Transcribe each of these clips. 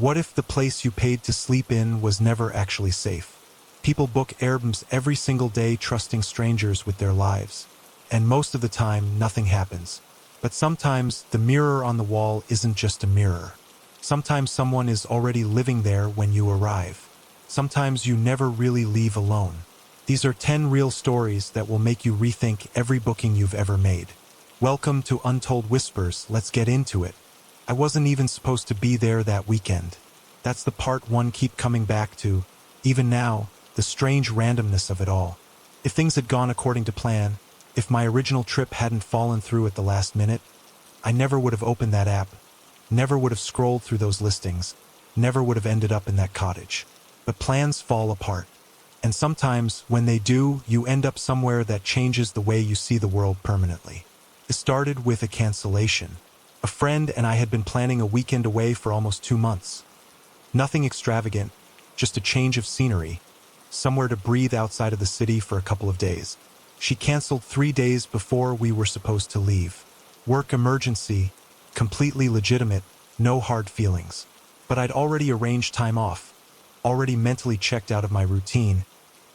What if the place you paid to sleep in was never actually safe? People book Airbnbs every single day trusting strangers with their lives. And most of the time, nothing happens. But sometimes, the mirror on the wall isn't just a mirror. Sometimes someone is already living there when you arrive. Sometimes you never really leave alone. These are 10 real stories that will make you rethink every booking you've ever made. Welcome to Untold Whispers, let's get into it. I wasn't even supposed to be there that weekend. That's the part one keep coming back to. Even now, the strange randomness of it all. If things had gone according to plan, if my original trip hadn't fallen through at the last minute, I never would have opened that app, never would have scrolled through those listings, never would have ended up in that cottage. But plans fall apart. And sometimes, when they do, you end up somewhere that changes the way you see the world permanently. It started with a cancellation. A friend and I had been planning a weekend away for almost 2 months. Nothing extravagant, just a change of scenery, somewhere to breathe outside of the city for a couple of days. She canceled 3 days before we were supposed to leave. Work emergency, completely legitimate, no hard feelings. But I'd already arranged time off, already mentally checked out of my routine,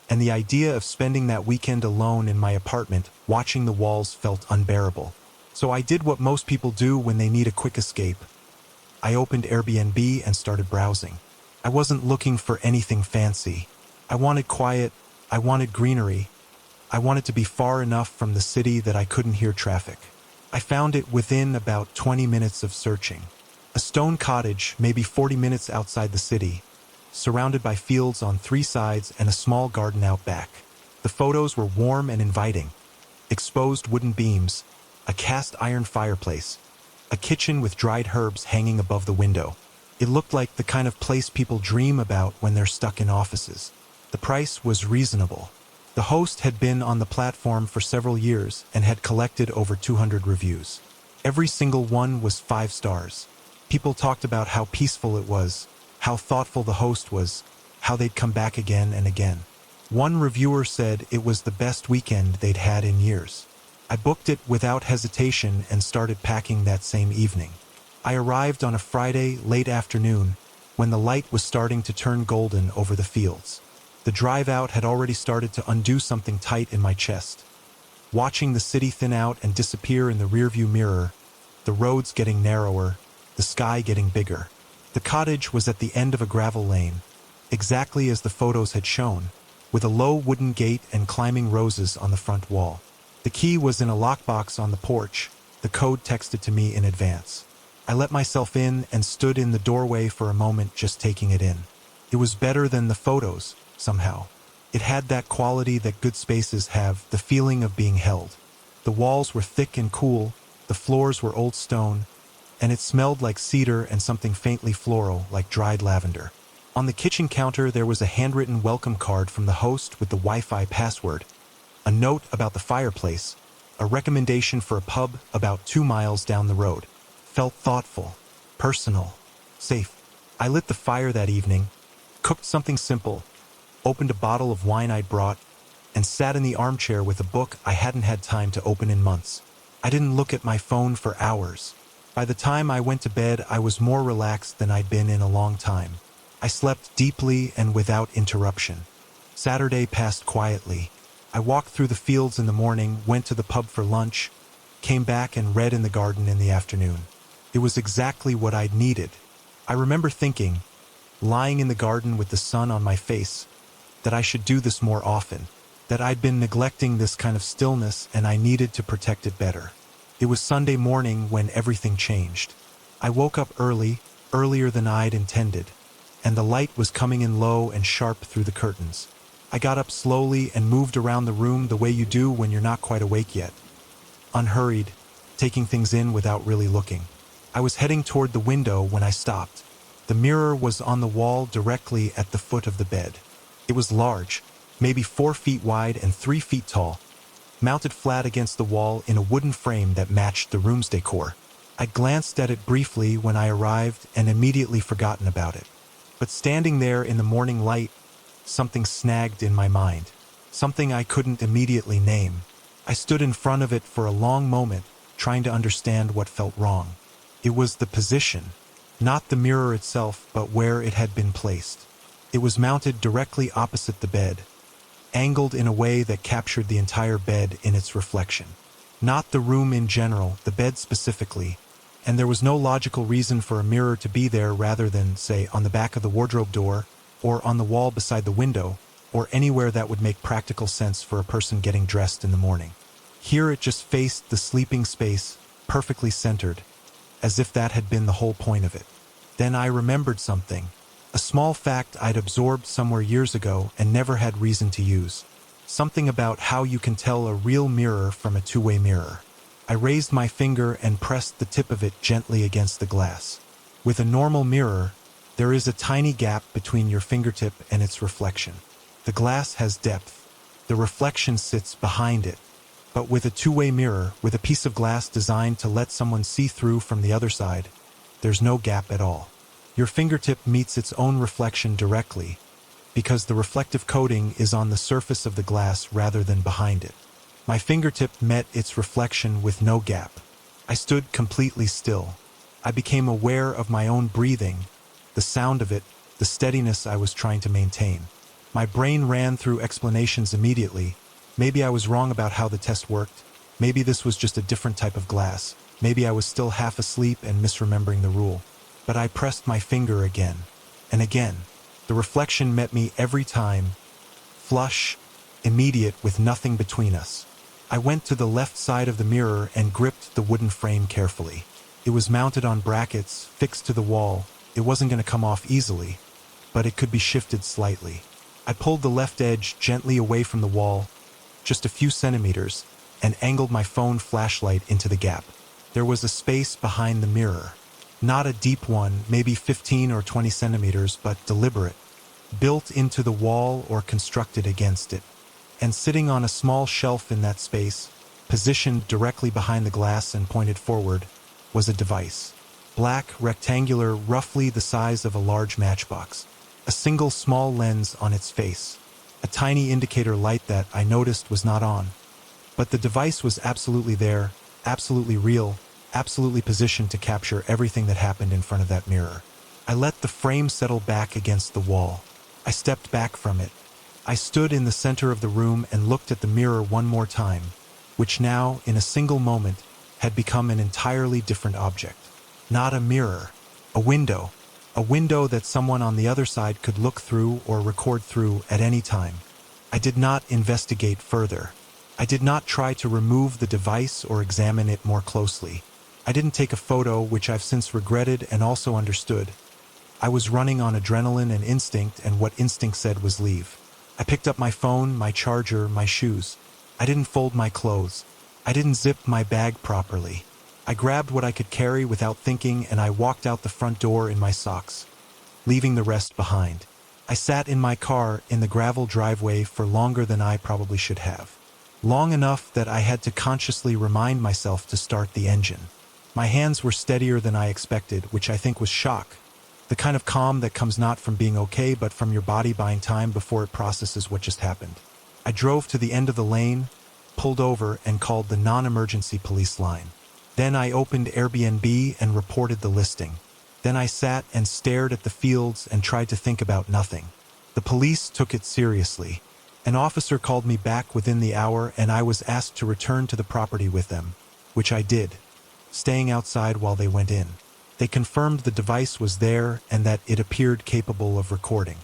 and the idea of spending that weekend alone in my apartment, watching the walls, felt unbearable. So I did what most people do when they need a quick escape. I opened Airbnb and started browsing. I wasn't looking for anything fancy. I wanted quiet, I wanted greenery. I wanted to be far enough from the city that I couldn't hear traffic. I found it within about 20 minutes of searching. A stone cottage, maybe 40 minutes outside the city, surrounded by fields on 3 sides and a small garden out back. The photos were warm and inviting. Exposed wooden beams, a cast iron fireplace, a kitchen with dried herbs hanging above the window. It looked like the kind of place people dream about when they're stuck in offices. The price was reasonable. The host had been on the platform for several years and had collected over 200 reviews. Every single one was 5 stars. People talked about how peaceful it was, how thoughtful the host was, how they'd come back again and again. One reviewer said it was the best weekend they'd had in years. I booked it without hesitation and started packing that same evening. I arrived on a Friday late afternoon when the light was starting to turn golden over the fields. The drive out had already started to undo something tight in my chest. Watching the city thin out and disappear in the rearview mirror, the roads getting narrower, the sky getting bigger. The cottage was at the end of a gravel lane, exactly as the photos had shown, with a low wooden gate and climbing roses on the front wall. The key was in a lockbox on the porch, the code texted to me in advance. I let myself in and stood in the doorway for a moment, just taking it in. It was better than the photos, somehow. It had that quality that good spaces have, the feeling of being held. The walls were thick and cool, the floors were old stone, and it smelled like cedar and something faintly floral, like dried lavender. On the kitchen counter there was a handwritten welcome card from the host with the Wi-Fi password, a note about the fireplace, a recommendation for a pub about 2 miles down the road. Felt thoughtful, personal, safe. I lit the fire that evening, cooked something simple, opened a bottle of wine I'd brought, and sat in the armchair with a book I hadn't had time to open in months. I didn't look at my phone for hours. By the time I went to bed, I was more relaxed than I'd been in a long time. I slept deeply and without interruption. Saturday passed quietly. I walked through the fields in the morning, went to the pub for lunch, came back and read in the garden in the afternoon. It was exactly what I'd needed. I remember thinking, lying in the garden with the sun on my face, that I should do this more often, that I'd been neglecting this kind of stillness and I needed to protect it better. It was Sunday morning when everything changed. I woke up early, earlier than I'd intended, and the light was coming in low and sharp through the curtains. I got up slowly and moved around the room the way you do when you're not quite awake yet. Unhurried, taking things in without really looking. I was heading toward the window when I stopped. The mirror was on the wall directly at the foot of the bed. It was large, maybe 4 feet wide and 3 feet tall, mounted flat against the wall in a wooden frame that matched the room's decor. I glanced at it briefly when I arrived and immediately forgotten about it. But standing there in the morning light, something snagged in my mind, something I couldn't immediately name. I stood in front of it for a long moment, trying to understand what felt wrong. It was the position. Not the mirror itself, but where it had been placed. It was mounted directly opposite the bed, angled in a way that captured the entire bed in its reflection. Not the room in general, the bed specifically, and there was no logical reason for a mirror to be there rather than, say, on the back of the wardrobe door, or on the wall beside the window, or anywhere that would make practical sense for a person getting dressed in the morning. Here it just faced the sleeping space, perfectly centered, as if that had been the whole point of it. Then I remembered something, a small fact I'd absorbed somewhere years ago and never had reason to use. Something about how you can tell a real mirror from a two-way mirror. I raised my finger and pressed the tip of it gently against the glass. With a normal mirror, there is a tiny gap between your fingertip and its reflection. The glass has depth. The reflection sits behind it. But with a two-way mirror, with a piece of glass designed to let someone see through from the other side, there's no gap at all. Your fingertip meets its own reflection directly, because the reflective coating is on the surface of the glass rather than behind it. My fingertip met its reflection with no gap. I stood completely still. I became aware of my own breathing, the sound of it, the steadiness I was trying to maintain. My brain ran through explanations immediately. Maybe I was wrong about how the test worked. Maybe this was just a different type of glass. Maybe I was still half asleep and misremembering the rule. But I pressed my finger again, and again. The reflection met me every time, flush, immediate, with nothing between us. I went to the left side of the mirror and gripped the wooden frame carefully. It was mounted on brackets, fixed to the wall. It wasn't going to come off easily, but it could be shifted slightly. I pulled the left edge gently away from the wall, just a few centimeters, and angled my phone flashlight into the gap. There was a space behind the mirror. Not a deep one, maybe 15 or 20 centimeters, but deliberate, built into the wall or constructed against it. And sitting on a small shelf in that space, positioned directly behind the glass and pointed forward, was a device. Black, rectangular, roughly the size of a large matchbox. A single small lens on its face. A tiny indicator light that I noticed was not on. But the device was absolutely there, absolutely real, absolutely positioned to capture everything that happened in front of that mirror. I let the frame settle back against the wall. I stepped back from it. I stood in the center of the room and looked at the mirror one more time, which now, in a single moment, had become an entirely different object. Not a mirror, a window. A window that someone on the other side could look through or record through at any time. I did not investigate further. I did not try to remove the device or examine it more closely. I didn't take a photo, which I've since regretted and also understood. I was running on adrenaline and instinct, and what instinct said was leave. I picked up my phone, my charger, my shoes. I didn't fold my clothes. I didn't zip my bag properly. I grabbed what I could carry without thinking, and I walked out the front door in my socks, leaving the rest behind. I sat in my car in the gravel driveway for longer than I probably should have. Long enough that I had to consciously remind myself to start the engine. My hands were steadier than I expected, which I think was shock. The kind of calm that comes not from being okay, but from your body buying time before it processes what just happened. I drove to the end of the lane, pulled over, and called the non-emergency police line. Then I opened Airbnb and reported the listing. Then I sat and stared at the fields and tried to think about nothing. The police took it seriously. An officer called me back within the hour, and I was asked to return to the property with them, which I did, staying outside while they went in. They confirmed the device was there and that it appeared capable of recording.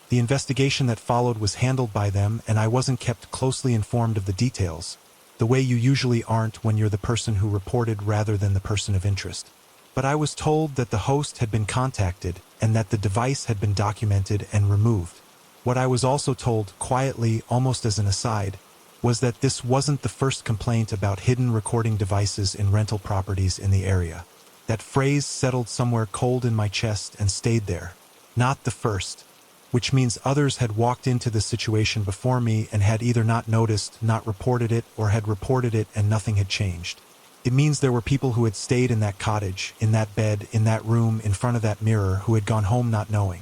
The investigation that followed was handled by them, and I wasn't kept closely informed of the details, the way you usually aren't when you're the person who reported rather than the person of interest. But I was told that the host had been contacted and that the device had been documented and removed. What I was also told, quietly, almost as an aside, was that this wasn't the first complaint about hidden recording devices in rental properties in the area. That phrase settled somewhere cold in my chest and stayed there. Not the first, which means others had walked into the situation before me and had either not noticed, not reported it, or had reported it and nothing had changed. It means there were people who had stayed in that cottage, in that bed, in that room, in front of that mirror, who had gone home not knowing,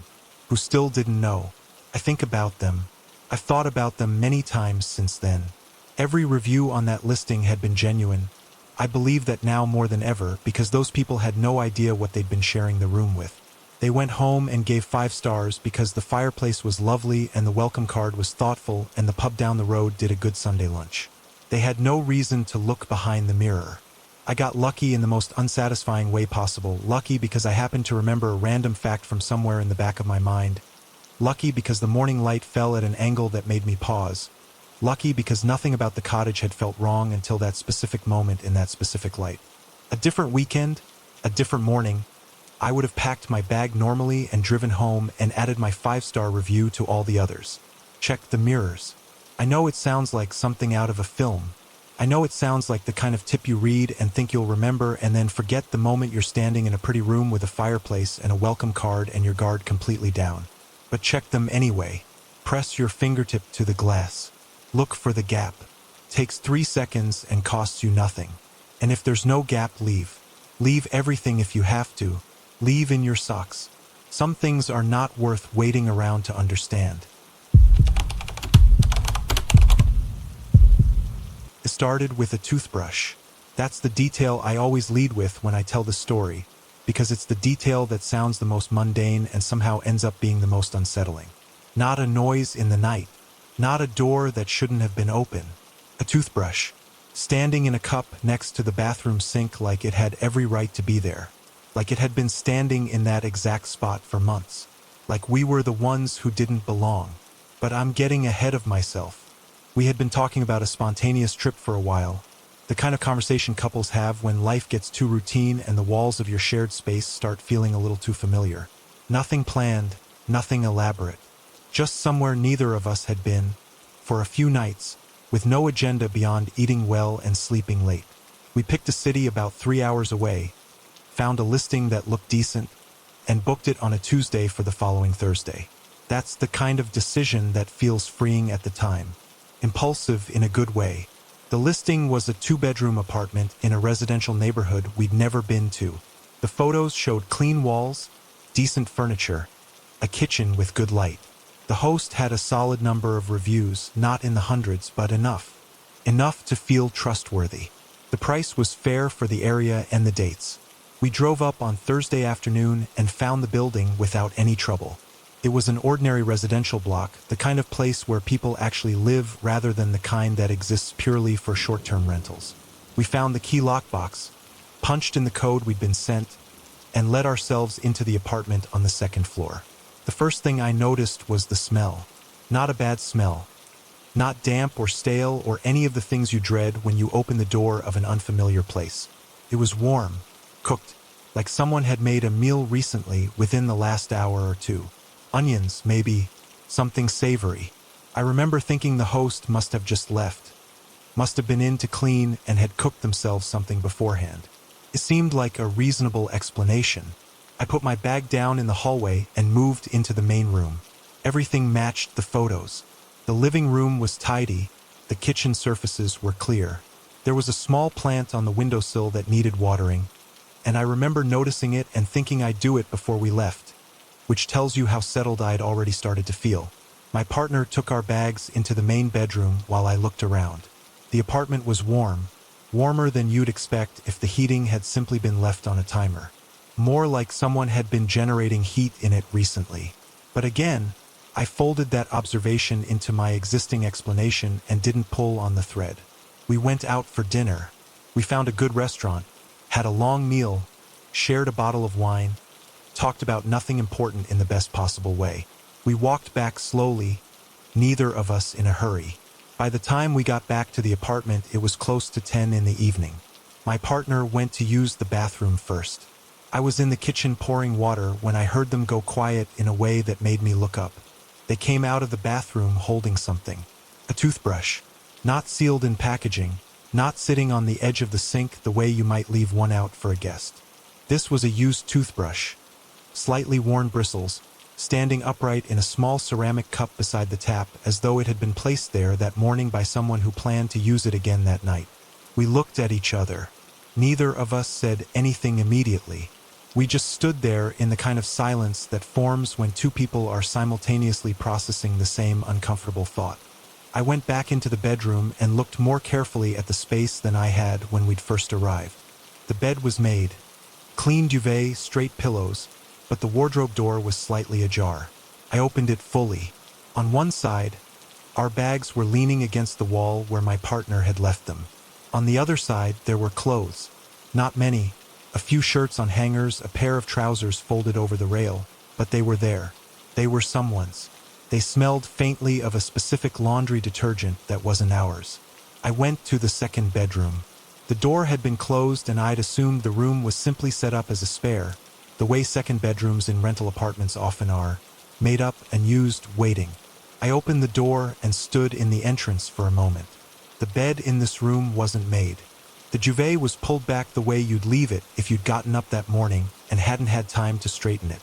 who still didn't know. I think about them. I've thought about them many times since then. Every review on that listing had been genuine. I believe that now more than ever because those people had no idea what they'd been sharing the room with. They went home and gave 5 stars because the fireplace was lovely and the welcome card was thoughtful and the pub down the road did a good Sunday lunch. They had no reason to look behind the mirror. I got lucky in the most unsatisfying way possible. Lucky because I happened to remember a random fact from somewhere in the back of my mind. Lucky because the morning light fell at an angle that made me pause. Lucky because nothing about the cottage had felt wrong until that specific moment in that specific light. A different weekend, a different morning, I would have packed my bag normally and driven home and added my 5-star review to all the others. Check the mirrors. I know it sounds like something out of a film. I know it sounds like the kind of tip you read and think you'll remember and then forget the moment you're standing in a pretty room with a fireplace and a welcome card and your guard completely down. But check them anyway. Press your fingertip to the glass. Look for the gap. Takes 3 seconds and costs you nothing. And if there's no gap, leave. Leave everything if you have to. Leave in your socks. Some things are not worth waiting around to understand. It started with a toothbrush. That's the detail I always lead with when I tell the story, because it's the detail that sounds the most mundane and somehow ends up being the most unsettling. Not a noise in the night. Not a door that shouldn't have been open. A toothbrush, standing in a cup next to the bathroom sink like it had every right to be there. Like it had been standing in that exact spot for months. Like we were the ones who didn't belong. But I'm getting ahead of myself. We had been talking about a spontaneous trip for a while. The kind of conversation couples have when life gets too routine and the walls of your shared space start feeling a little too familiar. Nothing planned, nothing elaborate. Just somewhere neither of us had been, for a few nights, with no agenda beyond eating well and sleeping late. We picked a city about 3 hours away, found a listing that looked decent, and booked it on a Tuesday for the following Thursday. That's the kind of decision that feels freeing at the time. Impulsive in a good way. The listing was a 2-bedroom apartment in a residential neighborhood we'd never been to. The photos showed clean walls, decent furniture, a kitchen with good light. The host had a solid number of reviews, not in the hundreds, but enough. Enough to feel trustworthy. The price was fair for the area and the dates. We drove up on Thursday afternoon and found the building without any trouble. It was an ordinary residential block, the kind of place where people actually live rather than the kind that exists purely for short-term rentals. We found the key lockbox, punched in the code we'd been sent, and let ourselves into the apartment on the 2nd floor. The first thing I noticed was the smell. Not a bad smell. Not damp or stale or any of the things you dread when you open the door of an unfamiliar place. It was warm, cooked, like someone had made a meal recently within the last hour or two. Onions, maybe, something savory. I remember thinking the host must have just left. Must have been in to clean and had cooked themselves something beforehand. It seemed like a reasonable explanation. I put my bag down in the hallway and moved into the main room. Everything matched the photos. The living room was tidy. The kitchen surfaces were clear. There was a small plant on the windowsill that needed watering, and I remember noticing it and thinking I'd do it before we left, which tells you how settled I'd already started to feel. My partner took our bags into the main bedroom while I looked around. The apartment was warm, warmer than you'd expect if the heating had simply been left on a timer. More like someone had been generating heat in it recently. But again, I folded that observation into my existing explanation and didn't pull on the thread. We went out for dinner. We found a good restaurant, had a long meal, shared a bottle of wine, talked about nothing important in the best possible way. We walked back slowly, neither of us in a hurry. By the time we got back to the apartment, it was close to 10 in the evening. My partner went to use the bathroom first. I was in the kitchen pouring water when I heard them go quiet in a way that made me look up. They came out of the bathroom holding something. A toothbrush. Not sealed in packaging. Not sitting on the edge of the sink the way you might leave one out for a guest. This was a used toothbrush. Slightly worn bristles, standing upright in a small ceramic cup beside the tap as though it had been placed there that morning by someone who planned to use it again that night. We looked at each other. Neither of us said anything immediately. We just stood there in the kind of silence that forms when two people are simultaneously processing the same uncomfortable thought. I went back into the bedroom and looked more carefully at the space than I had when we'd first arrived. The bed was made. Clean duvet, straight pillows, but the wardrobe door was slightly ajar. I opened it fully. On one side, our bags were leaning against the wall where my partner had left them. On the other side, there were clothes. Not many. A few shirts on hangers, a pair of trousers folded over the rail, but they were there. They were someone's. They smelled faintly of a specific laundry detergent that wasn't ours. I went to the second bedroom. The door had been closed and I'd assumed the room was simply set up as a spare, the way second bedrooms in rental apartments often are, made up and used, waiting. I opened the door and stood in the entrance for a moment. The bed in this room wasn't made. The duvet was pulled back the way you'd leave it if you'd gotten up that morning and hadn't had time to straighten it.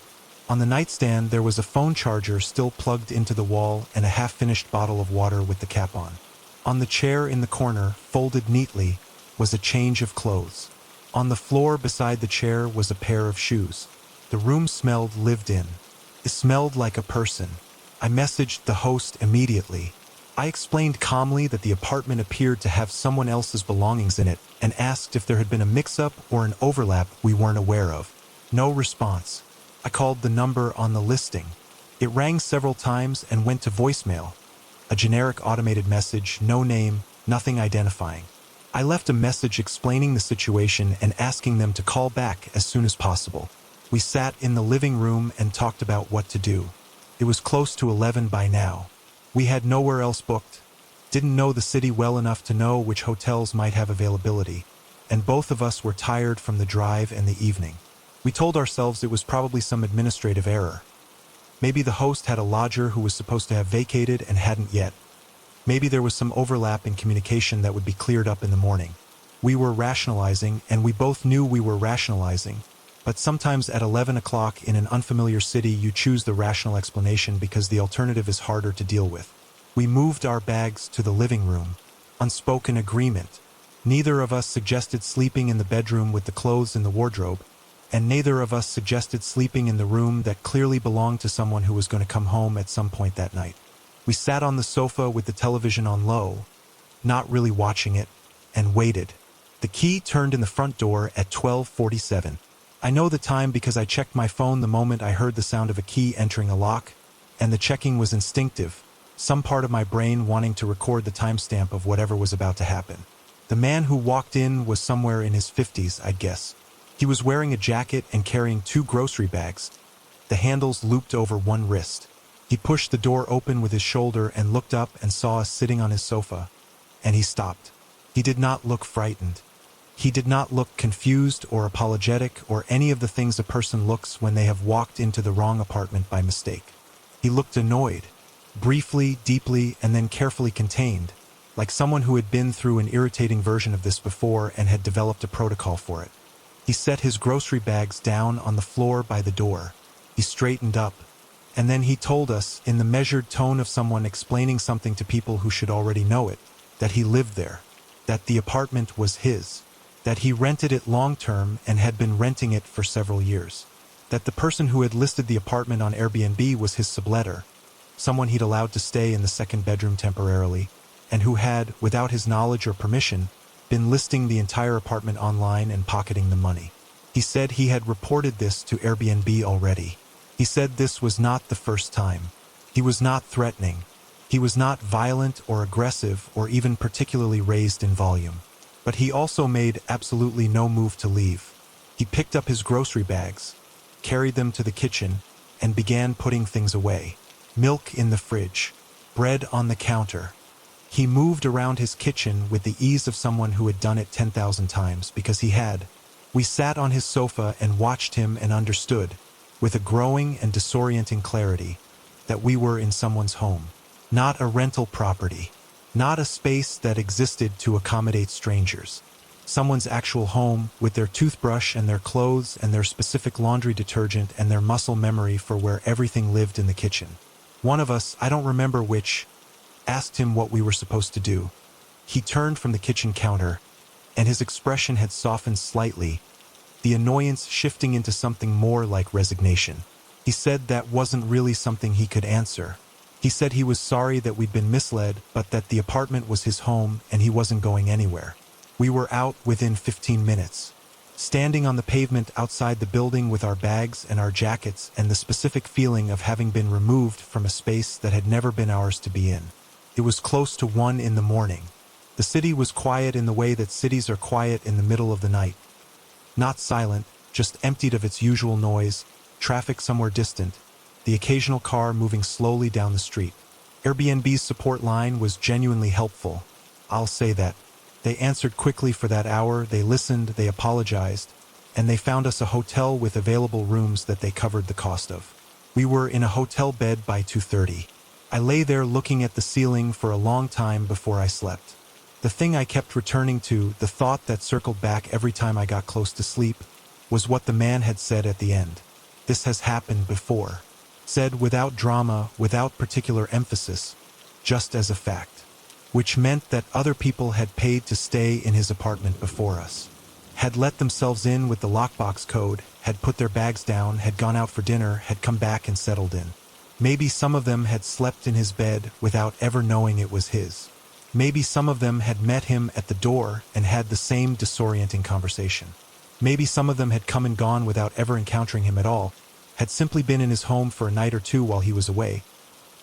On the nightstand there was a phone charger still plugged into the wall and a half-finished bottle of water with the cap on. On the chair in the corner, folded neatly, was a change of clothes. On the floor beside the chair was a pair of shoes. The room smelled lived in. It smelled like a person. I messaged the host immediately. I explained calmly that the apartment appeared to have someone else's belongings in it and asked if there had been a mix-up or an overlap we weren't aware of. No response. I called the number on the listing. It rang several times and went to voicemail. A generic automated message, no name, nothing identifying. I left a message explaining the situation and asking them to call back as soon as possible. We sat in the living room and talked about what to do. It was close to 11 by now. We had nowhere else booked, didn't know the city well enough to know which hotels might have availability, and both of us were tired from the drive and the evening. We told ourselves it was probably some administrative error. Maybe the host had a lodger who was supposed to have vacated and hadn't yet. Maybe there was some overlap in communication that would be cleared up in the morning. We were rationalizing, and we both knew we were rationalizing. But sometimes at 11 o'clock in an unfamiliar city you choose the rational explanation because the alternative is harder to deal with. We moved our bags to the living room. Unspoken agreement. Neither of us suggested sleeping in the bedroom with the clothes in the wardrobe, and neither of us suggested sleeping in the room that clearly belonged to someone who was going to come home at some point that night. We sat on the sofa with the television on low, not really watching it, and waited. The key turned in the front door at 12:47. I know the time because I checked my phone the moment I heard the sound of a key entering a lock, and the checking was instinctive, some part of my brain wanting to record the timestamp of whatever was about to happen. The man who walked in was somewhere in his 50s, I'd guess. He was wearing a jacket and carrying 2 grocery bags, the handles looped over one wrist. He pushed the door open with his shoulder and looked up and saw us sitting on his sofa, and he stopped. He did not look frightened. He did not look confused or apologetic or any of the things a person looks when they have walked into the wrong apartment by mistake. He looked annoyed, briefly, deeply, and then carefully contained, like someone who had been through an irritating version of this before and had developed a protocol for it. He set his grocery bags down on the floor by the door. He straightened up, and then he told us, in the measured tone of someone explaining something to people who should already know it, that he lived there, that the apartment was his, that he rented it long-term and had been renting it for several years, that the person who had listed the apartment on Airbnb was his subletter, someone he'd allowed to stay in the second bedroom temporarily, and who had, without his knowledge or permission, been listing the entire apartment online and pocketing the money. He said he had reported this to Airbnb already. He said this was not the first time. He was not threatening. He was not violent or aggressive or even particularly raised in volume. But he also made absolutely no move to leave. He picked up his grocery bags, carried them to the kitchen, and began putting things away. Milk in the fridge, bread on the counter. He moved around his kitchen with the ease of someone who had done it 10,000 times because he had. We sat on his sofa and watched him and understood, with a growing and disorienting clarity, that we were in someone's home, not a rental property. Not a space that existed to accommodate strangers. Someone's actual home with their toothbrush and their clothes and their specific laundry detergent and their muscle memory for where everything lived in the kitchen. One of us, I don't remember which, asked him what we were supposed to do. He turned from the kitchen counter, and his expression had softened slightly, the annoyance shifting into something more like resignation. He said that wasn't really something he could answer. He said he was sorry that we'd been misled, but that the apartment was his home and he wasn't going anywhere. We were out within 15 minutes. Standing on the pavement outside the building with our bags and our jackets and the specific feeling of having been removed from a space that had never been ours to be in. It was close to 1 in the morning. The city was quiet in the way that cities are quiet in the middle of the night. Not silent, just emptied of its usual noise, traffic somewhere distant, the occasional car moving slowly down the street. Airbnb's support line was genuinely helpful. I'll say that. They answered quickly for that hour, they listened, they apologized, and they found us a hotel with available rooms that they covered the cost of. We were in a hotel bed by 2:30. I lay there looking at the ceiling for a long time before I slept. The thing I kept returning to, the thought that circled back every time I got close to sleep, was what the man had said at the end. This has happened before. Said without drama, without particular emphasis, just as a fact. Which meant that other people had paid to stay in his apartment before us. Had let themselves in with the lockbox code, had put their bags down, had gone out for dinner, had come back and settled in. Maybe some of them had slept in his bed without ever knowing it was his. Maybe some of them had met him at the door and had the same disorienting conversation. Maybe some of them had come and gone without ever encountering him at all, had simply been in his home for a night or two while he was away,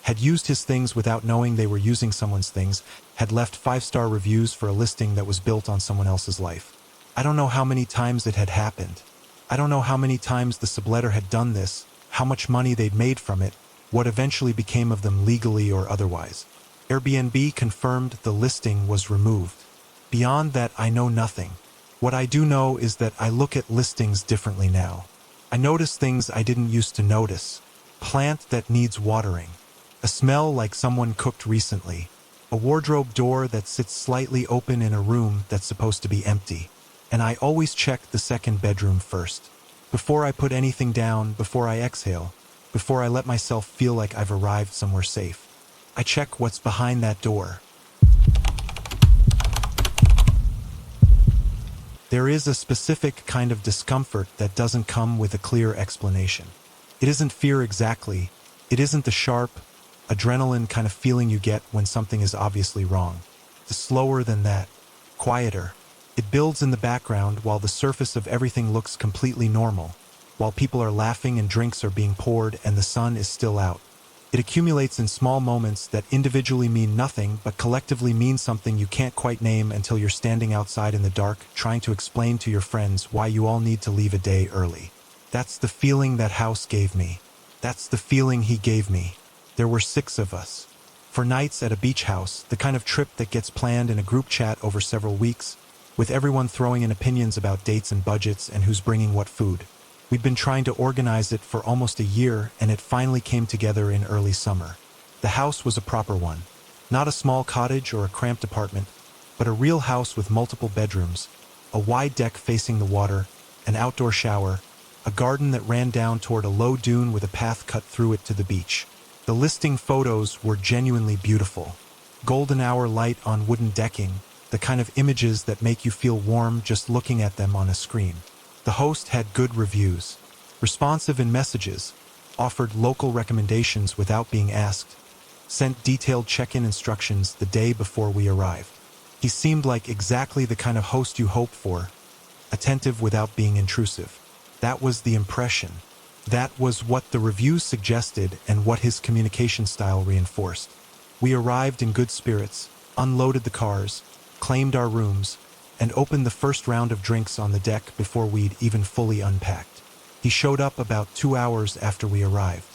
had used his things without knowing they were using someone's things, had left 5-star reviews for a listing that was built on someone else's life. I don't know how many times it had happened. I don't know how many times the subletter had done this, how much money they'd made from it, what eventually became of them legally or otherwise. Airbnb confirmed the listing was removed. Beyond that, I know nothing. What I do know is that I look at listings differently now. I notice things I didn't used to notice. Plant that needs watering. A smell like someone cooked recently. A wardrobe door that sits slightly open in a room that's supposed to be empty. And I always check the second bedroom first. Before I put anything down, before I exhale, before I let myself feel like I've arrived somewhere safe. I check what's behind that door. There is a specific kind of discomfort that doesn't come with a clear explanation. It isn't fear exactly. It isn't the sharp, adrenaline kind of feeling you get when something is obviously wrong. It's slower than that, quieter. It builds in the background while the surface of everything looks completely normal, while people are laughing and drinks are being poured and the sun is still out. It accumulates in small moments that individually mean nothing but collectively mean something you can't quite name until you're standing outside in the dark trying to explain to your friends why you all need to leave a day early. That's the feeling that house gave me. That's the feeling he gave me. There were 6 of us. For nights at a beach house, the kind of trip that gets planned in a group chat over several weeks, with everyone throwing in opinions about dates and budgets and who's bringing what food. We'd been trying to organize it for almost a year, and it finally came together in early summer. The house was a proper one. Not a small cottage or a cramped apartment, but a real house with multiple bedrooms, a wide deck facing the water, an outdoor shower, a garden that ran down toward a low dune with a path cut through it to the beach. The listing photos were genuinely beautiful. Golden hour light on wooden decking, the kind of images that make you feel warm just looking at them on a screen. The host had good reviews, responsive in messages, offered local recommendations without being asked, sent detailed check-in instructions the day before we arrived. He seemed like exactly the kind of host you hope for, attentive without being intrusive. That was the impression. That was what the reviews suggested and what his communication style reinforced. We arrived in good spirits, unloaded the cars, claimed our rooms, and opened the first round of drinks on the deck before we'd even fully unpacked. He showed up about 2 hours after we arrived.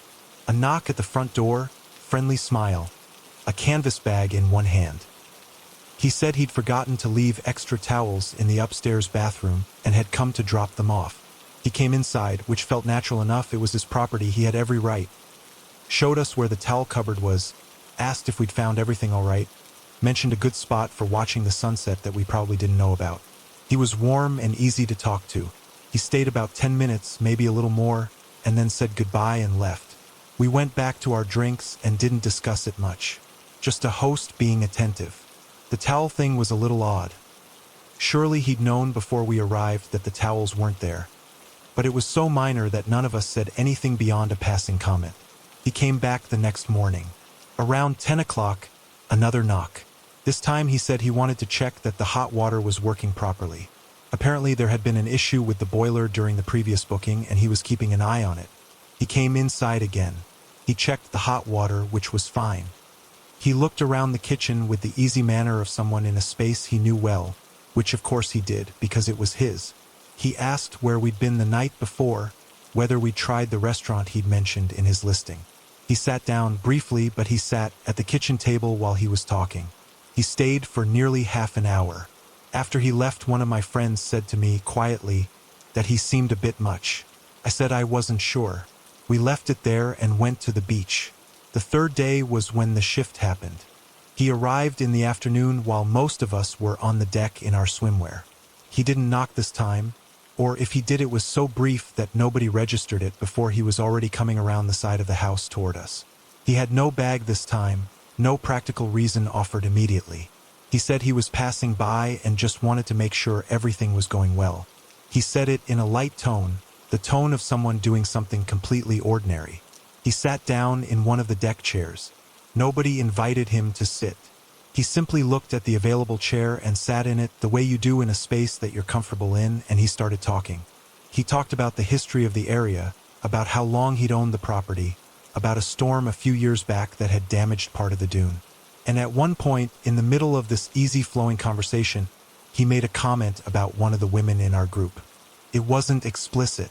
A knock at the front door, friendly smile, a canvas bag in one hand. He said he'd forgotten to leave extra towels in the upstairs bathroom and had come to drop them off. He came inside, which felt natural enough. It was his property. He had every right. Showed us where the towel cupboard was, asked if we'd found everything all right, mentioned a good spot for watching the sunset that we probably didn't know about. He was warm and easy to talk to. He stayed about 10 minutes, maybe a little more, and then said goodbye and left. We went back to our drinks and didn't discuss it much. Just a host being attentive. The towel thing was a little odd. Surely he'd known before we arrived that the towels weren't there. But it was so minor that none of us said anything beyond a passing comment. He came back the next morning. Around 10 o'clock, another knock. This time he said he wanted to check that the hot water was working properly. Apparently there had been an issue with the boiler during the previous booking and he was keeping an eye on it. He came inside again. He checked the hot water, which was fine. He looked around the kitchen with the easy manner of someone in a space he knew well, which of course he did, because it was his. He asked where we'd been the night before, whether we'd tried the restaurant he'd mentioned in his listing. He sat down briefly, but he sat at the kitchen table while he was talking. He stayed for nearly half an hour. After he left, one of my friends said to me quietly that he seemed a bit much. I said I wasn't sure. We left it there and went to the beach. The third day was when the shift happened. He arrived in the afternoon while most of us were on the deck in our swimwear. He didn't knock this time, or if he did, it was so brief that nobody registered it before he was already coming around the side of the house toward us. He had no bag this time, no practical reason offered immediately. He said he was passing by and just wanted to make sure everything was going well. He said it in a light tone, the tone of someone doing something completely ordinary. He sat down in one of the deck chairs. Nobody invited him to sit. He simply looked at the available chair and sat in it the way you do in a space that you're comfortable in, and he started talking. He talked about the history of the area, about how long he'd owned the property, about a storm a few years back that had damaged part of the dune. And at one point, in the middle of this easy-flowing conversation, he made a comment about one of the women in our group. It wasn't explicit.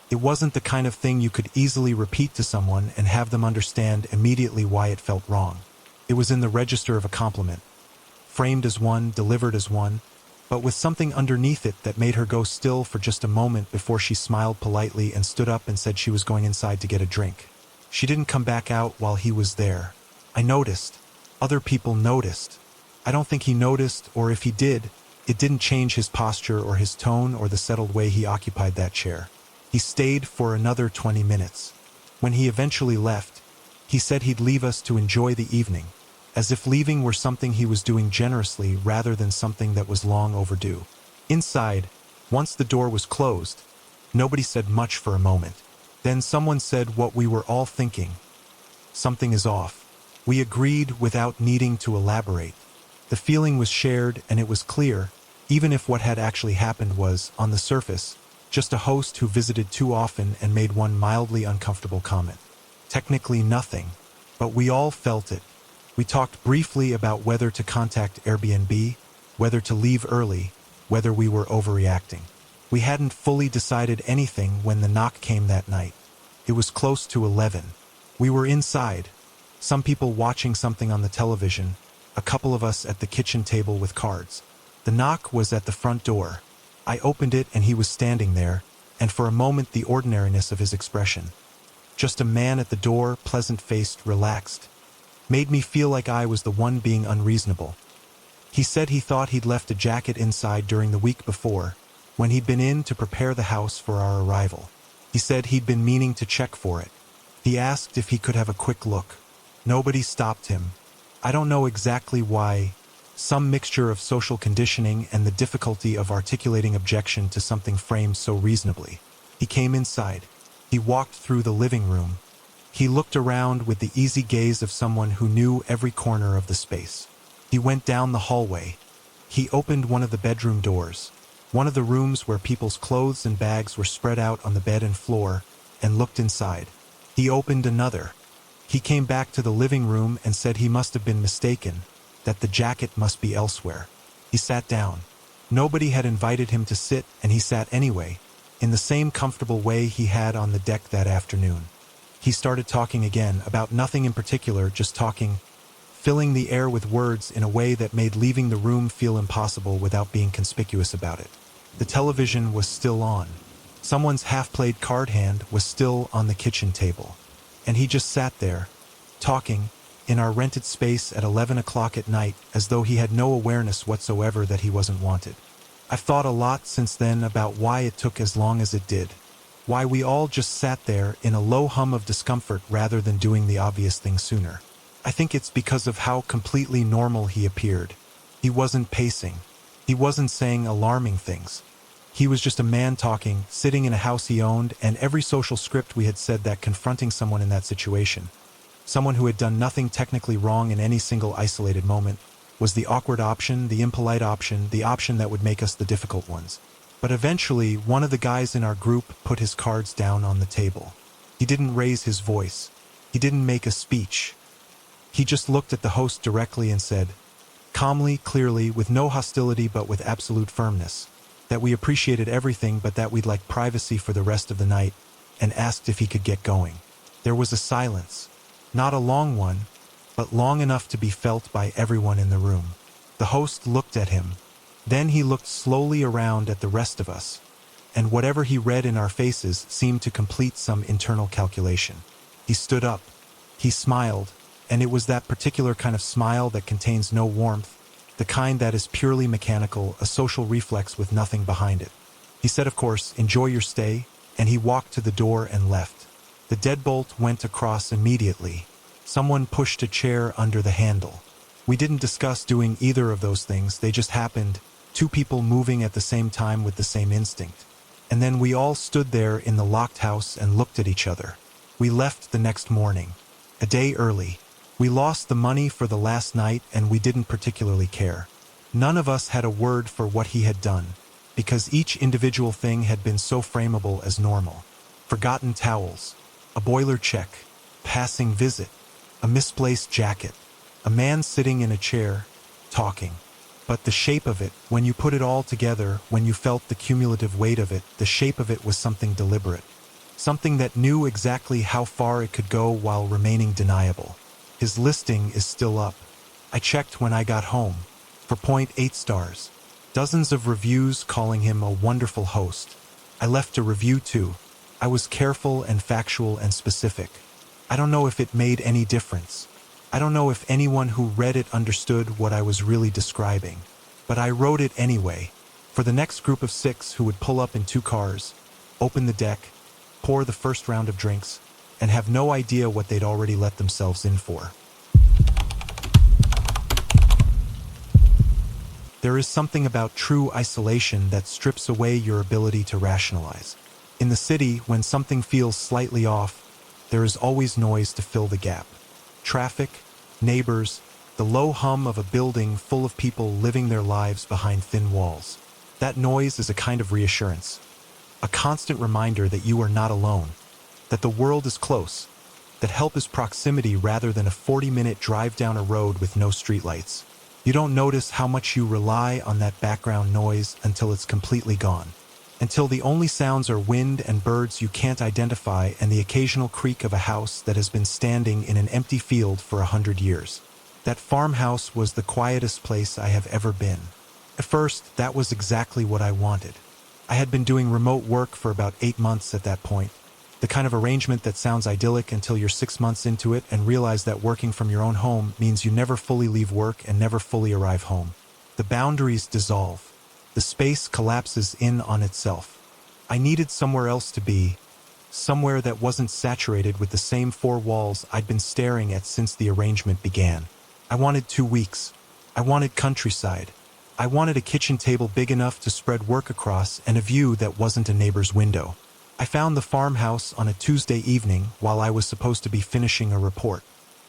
It wasn't the kind of thing you could easily repeat to someone and have them understand immediately why it felt wrong. It was in the register of a compliment, framed as one, delivered as one, but with something underneath it that made her go still for just a moment before she smiled politely and stood up and said she was going inside to get a drink. She didn't come back out while he was there. I noticed. Other people noticed. I don't think he noticed, or if he did, it didn't change his posture or his tone or the settled way he occupied that chair. He stayed for another 20 minutes. When he eventually left, he said he'd leave us to enjoy the evening, as if leaving were something he was doing generously rather than something that was long overdue. Inside, once the door was closed, nobody said much for a moment. Then someone said what we were all thinking. Something is off. We agreed without needing to elaborate. The feeling was shared, and it was clear, even if what had actually happened was, on the surface, just a host who visited too often and made one mildly uncomfortable comment. Technically nothing, but we all felt it. We talked briefly about whether to contact Airbnb, whether to leave early, whether we were overreacting. We hadn't fully decided anything when the knock came that night. It was close to 11. We were inside, some people watching something on the television, a couple of us at the kitchen table with cards. The knock was at the front door. I opened it and he was standing there, and for a moment the ordinariness of his expression, just a man at the door, pleasant-faced, relaxed, made me feel like I was the one being unreasonable. He said he thought he'd left a jacket inside during the week before, when he'd been in to prepare the house for our arrival. He said he'd been meaning to check for it. He asked if he could have a quick look. Nobody stopped him. I don't know exactly why. Some mixture of social conditioning and the difficulty of articulating objection to something framed so reasonably. He came inside. He walked through the living room. He looked around with the easy gaze of someone who knew every corner of the space. He went down the hallway. He opened one of the bedroom doors, one of the rooms where people's clothes and bags were spread out on the bed and floor, and looked inside. He opened another. He came back to the living room and said he must have been mistaken, that the jacket must be elsewhere. He sat down. Nobody had invited him to sit, and he sat anyway, in the same comfortable way he had on the deck that afternoon. He started talking again, about nothing in particular, just talking, filling the air with words in a way that made leaving the room feel impossible without being conspicuous about it. The television was still on. Someone's half-played card hand was still on the kitchen table. And he just sat there, talking, in our rented space at 11 o'clock at night, as though he had no awareness whatsoever that he wasn't wanted. I've thought a lot since then about why it took as long as it did. Why we all just sat there in a low hum of discomfort rather than doing the obvious thing sooner. I think it's because of how completely normal he appeared. He wasn't pacing. He wasn't saying alarming things. He was just a man talking, sitting in a house he owned, and every social script we had said that confronting someone in that situation. someone who had done nothing technically wrong in any single isolated moment, was the awkward option, the impolite option, the option that would make us the difficult ones. But eventually, one of the guys in our group put his cards down on the table. He didn't raise his voice. He didn't make a speech. He just looked at the host directly and said, calmly, clearly, with no hostility but with absolute firmness, that we appreciated everything but that we'd like privacy for the rest of the night, and asked if he could get going. There was a silence. Not a long one, but long enough to be felt by everyone in the room. The host looked at him. Then he looked slowly around at the rest of us, and whatever he read in our faces seemed to complete some internal calculation. He stood up. He smiled, and it was that particular kind of smile that contains no warmth, the kind that is purely mechanical, a social reflex with nothing behind it. He said, of course, enjoy your stay, and he walked to the door and left. The deadbolt went across immediately. Someone pushed a chair under the handle. We didn't discuss doing either of those things, they just happened, two people moving at the same time with the same instinct. And then we all stood there in the locked house and looked at each other. We left the next morning, a day early. We lost the money for the last night and we didn't particularly care. None of us had a word for what he had done, because each individual thing had been so frameable as normal. Forgotten towels, a boiler check, passing visit, a misplaced jacket, a man sitting in a chair, talking. But the shape of it, when you put it all together, when you felt the cumulative weight of it, the shape of it was something deliberate. Something that knew exactly how far it could go while remaining deniable. His listing is still up. I checked when I got home. For 0.8 stars. Dozens of reviews calling him a wonderful host. I left a review too. I was careful and factual and specific. I don't know if it made any difference. I don't know if anyone who read it understood what I was really describing. But I wrote it anyway. For the next group of 6 who would pull up in 2 cars, open the deck, pour the first round of drinks, and have no idea what they'd already let themselves in for. There is something about true isolation that strips away your ability to rationalize. In the city, when something feels slightly off, there is always noise to fill the gap. Traffic, neighbors, the low hum of a building full of people living their lives behind thin walls. That noise is a kind of reassurance. A constant reminder that you are not alone, that the world is close, that help is proximity rather than a 40-minute drive down a road with no streetlights. You don't notice how much you rely on that background noise until it's completely gone. Until the only sounds are wind and birds you can't identify and the occasional creak of a house that has been standing in an empty field for 100 years. That farmhouse was the quietest place I have ever been. At first, that was exactly what I wanted. I had been doing remote work for about 8 months at that point. The kind of arrangement that sounds idyllic until you're 6 months into it and realize that working from your own home means you never fully leave work and never fully arrive home. The boundaries dissolve. The space collapses in on itself. I needed somewhere else to be, somewhere that wasn't saturated with the same 4 walls I'd been staring at since the arrangement began. I wanted 2 weeks. I wanted countryside. I wanted a kitchen table big enough to spread work across and a view that wasn't a neighbor's window. I found the farmhouse on a Tuesday evening while I was supposed to be finishing a report.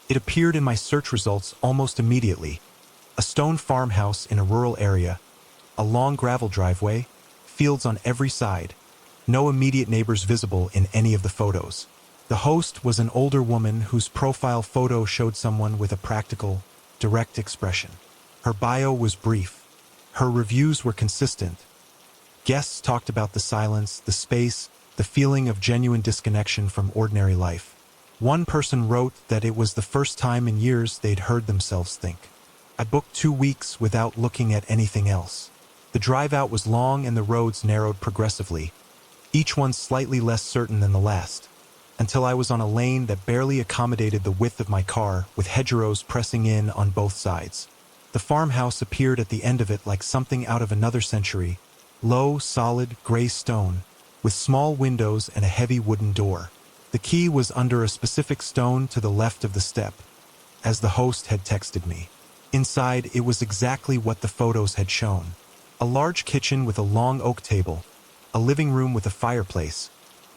It appeared in my search results almost immediately. A stone farmhouse in a rural area, a long gravel driveway, fields on every side, no immediate neighbors visible in any of the photos. The host was an older woman whose profile photo showed someone with a practical, direct expression. Her bio was brief. Her reviews were consistent. Guests talked about the silence, the space, the feeling of genuine disconnection from ordinary life. One person wrote that it was the first time in years they'd heard themselves think. I booked 2 weeks without looking at anything else. The drive out was long and the roads narrowed progressively, each one slightly less certain than the last, until I was on a lane that barely accommodated the width of my car, with hedgerows pressing in on both sides. The farmhouse appeared at the end of it like something out of another century, low, solid, gray stone, with small windows and a heavy wooden door. The key was under a specific stone to the left of the step, as the host had texted me. Inside, it was exactly what the photos had shown. A large kitchen with a long oak table, a living room with a fireplace,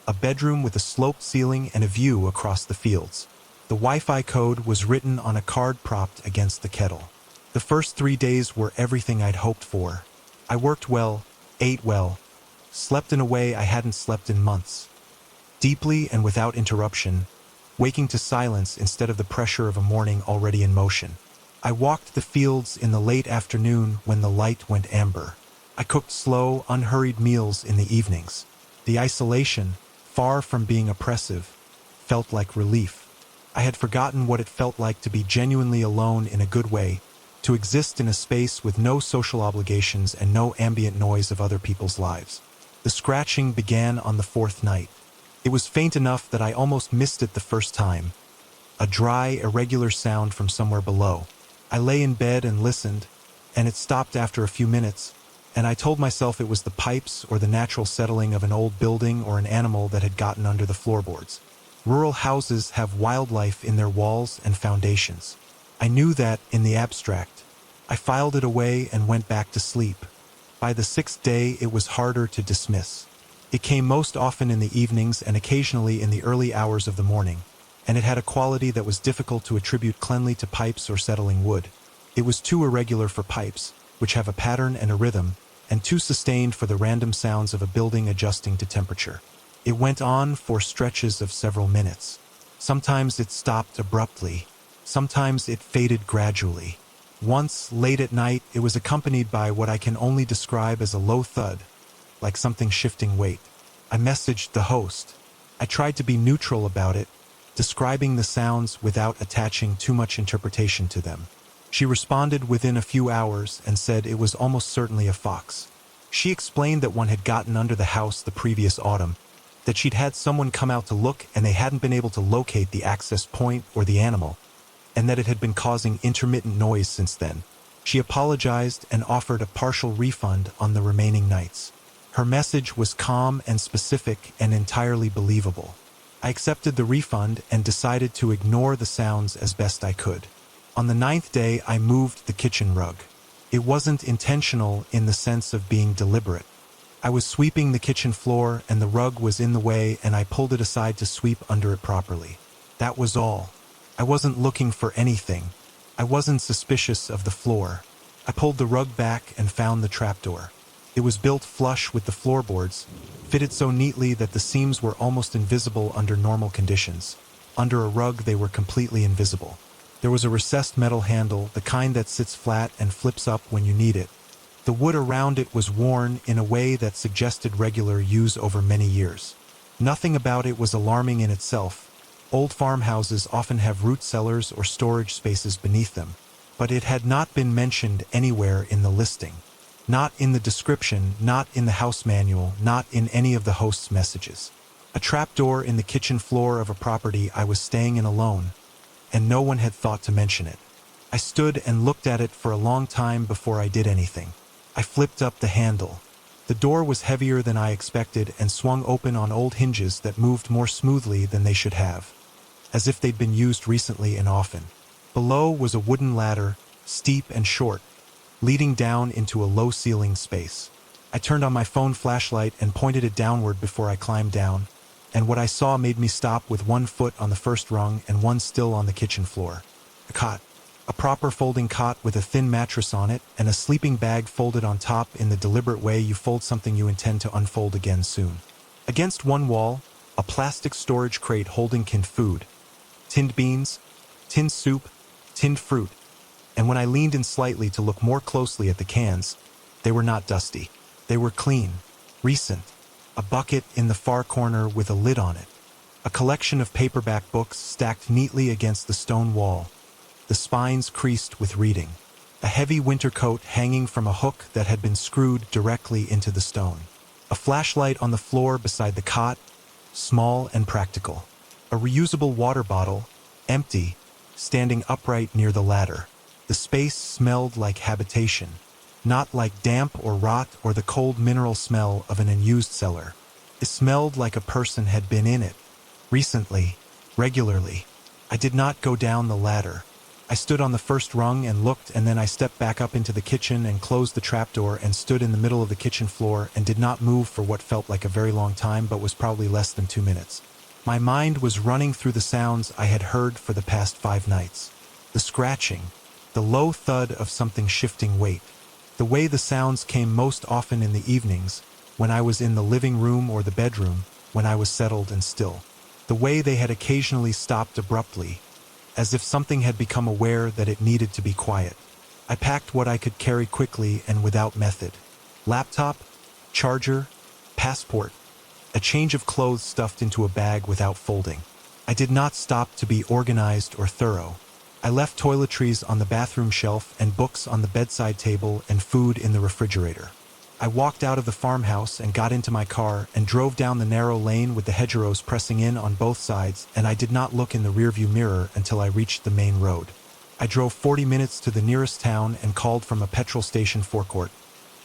a bedroom with a sloped ceiling and a view across the fields. The Wi-Fi code was written on a card propped against the kettle. The first 3 days were everything I'd hoped for. I worked well, ate well, slept in a way I hadn't slept in months. Deeply and without interruption, waking to silence instead of the pressure of a morning already in motion. I walked the fields in the late afternoon when the light went amber. I cooked slow, unhurried meals in the evenings. The isolation, far from being oppressive, felt like relief. I had forgotten what it felt like to be genuinely alone in a good way, to exist in a space with no social obligations and no ambient noise of other people's lives. The scratching began on the 4th night. It was faint enough that I almost missed it the first time. A dry, irregular sound from somewhere below. I lay in bed and listened, and it stopped after a few minutes, and I told myself it was the pipes or the natural settling of an old building or an animal that had gotten under the floorboards. Rural houses have wildlife in their walls and foundations. I knew that in the abstract. I filed it away and went back to sleep. By the 6th day, it was harder to dismiss. It came most often in the evenings and occasionally in the early hours of the morning, and it had a quality that was difficult to attribute cleanly to pipes or settling wood. It was too irregular for pipes, which have a pattern and a rhythm, and too sustained for the random sounds of a building adjusting to temperature. It went on for stretches of several minutes. Sometimes it stopped abruptly. Sometimes it faded gradually. Once, late at night, it was accompanied by what I can only describe as a low thud, like something shifting weight. I messaged the host. I tried to be neutral about it, describing the sounds without attaching too much interpretation to them. She responded within a few hours and said it was almost certainly a fox. She explained that one had gotten under the house the previous autumn, that she'd had someone come out to look and they hadn't been able to locate the access point or the animal, and that it had been causing intermittent noise since then. She apologized and offered a partial refund on the remaining nights. Her message was calm and specific and entirely believable. I accepted the refund and decided to ignore the sounds as best I could. On the 9th day, I moved the kitchen rug. It wasn't intentional in the sense of being deliberate. I was sweeping the kitchen floor and the rug was in the way and I pulled it aside to sweep under it properly. That was all. I wasn't looking for anything. I wasn't suspicious of the floor. I pulled the rug back and found the trapdoor. It was built flush with the floorboards, fitted so neatly that the seams were almost invisible under normal conditions. Under a rug, they were completely invisible. There was a recessed metal handle, the kind that sits flat and flips up when you need it. The wood around it was worn in a way that suggested regular use over many years. Nothing about it was alarming in itself. Old farmhouses often have root cellars or storage spaces beneath them, but it had not been mentioned anywhere in the listing. Not in the description, not in the house manual, not in any of the host's messages. A trapdoor in the kitchen floor of a property I was staying in alone, and no one had thought to mention it. I stood and looked at it for a long time before I did anything. I flipped up the handle. The door was heavier than I expected and swung open on old hinges that moved more smoothly than they should have, as if they'd been used recently and often. Below was a wooden ladder, steep and short, leading down into a low-ceiling space. I turned on my phone flashlight and pointed it downward before I climbed down, and what I saw made me stop with one foot on the first rung and one still on the kitchen floor. A cot. A proper folding cot with a thin mattress on it and a sleeping bag folded on top in the deliberate way you fold something you intend to unfold again soon. Against one wall, a plastic storage crate holding canned food, tinned beans, tinned soup, tinned fruit, and when I leaned in slightly to look more closely at the cans, they were not dusty. They were clean, recent. A bucket in the far corner with a lid on it. A collection of paperback books stacked neatly against the stone wall, the spines creased with reading. A heavy winter coat hanging from a hook that had been screwed directly into the stone. A flashlight on the floor beside the cot, small and practical. A reusable water bottle, empty, standing upright near the ladder. The space smelled like habitation, not like damp or rot or the cold mineral smell of an unused cellar. It smelled like a person had been in it, recently, regularly. I did not go down the ladder. I stood on the first rung and looked, and then I stepped back up into the kitchen and closed the trapdoor and stood in the middle of the kitchen floor and did not move for what felt like a very long time but was probably less than 2 minutes. My mind was running through the sounds I had heard for the past 5 nights. The scratching, the low thud of something shifting weight. The way the sounds came most often in the evenings, when I was in the living room or the bedroom, when I was settled and still. The way they had occasionally stopped abruptly, as if something had become aware that it needed to be quiet. I packed what I could carry quickly and without method. Laptop, charger, passport, a change of clothes stuffed into a bag without folding. I did not stop to be organized or thorough. I left toiletries on the bathroom shelf and books on the bedside table and food in the refrigerator. I walked out of the farmhouse and got into my car and drove down the narrow lane with the hedgerows pressing in on both sides, and I did not look in the rearview mirror until I reached the main road. I drove 40 minutes to the nearest town and called from a petrol station forecourt,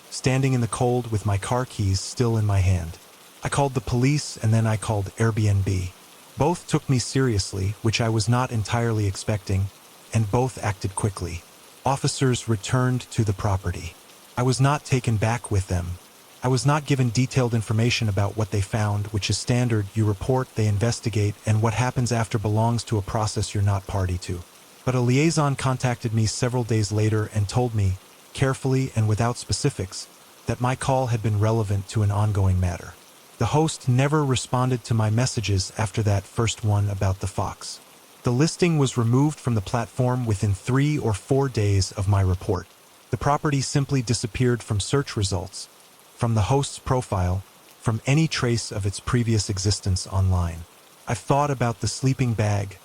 standing in the cold with my car keys still in my hand. I called the police and then I called Airbnb. Both took me seriously, which I was not entirely expecting, and both acted quickly. Officers returned to the property. I was not taken back with them. I was not given detailed information about what they found, which is standard. You report, they investigate, and what happens after belongs to a process you're not party to. But a liaison contacted me several days later and told me, carefully and without specifics, that my call had been relevant to an ongoing matter. The host never responded to my messages after that first one about the fox. The listing was removed from the platform within 3 or 4 days of my report. The property simply disappeared from search results, from the host's profile, from any trace of its previous existence online. I've thought about the sleeping bag,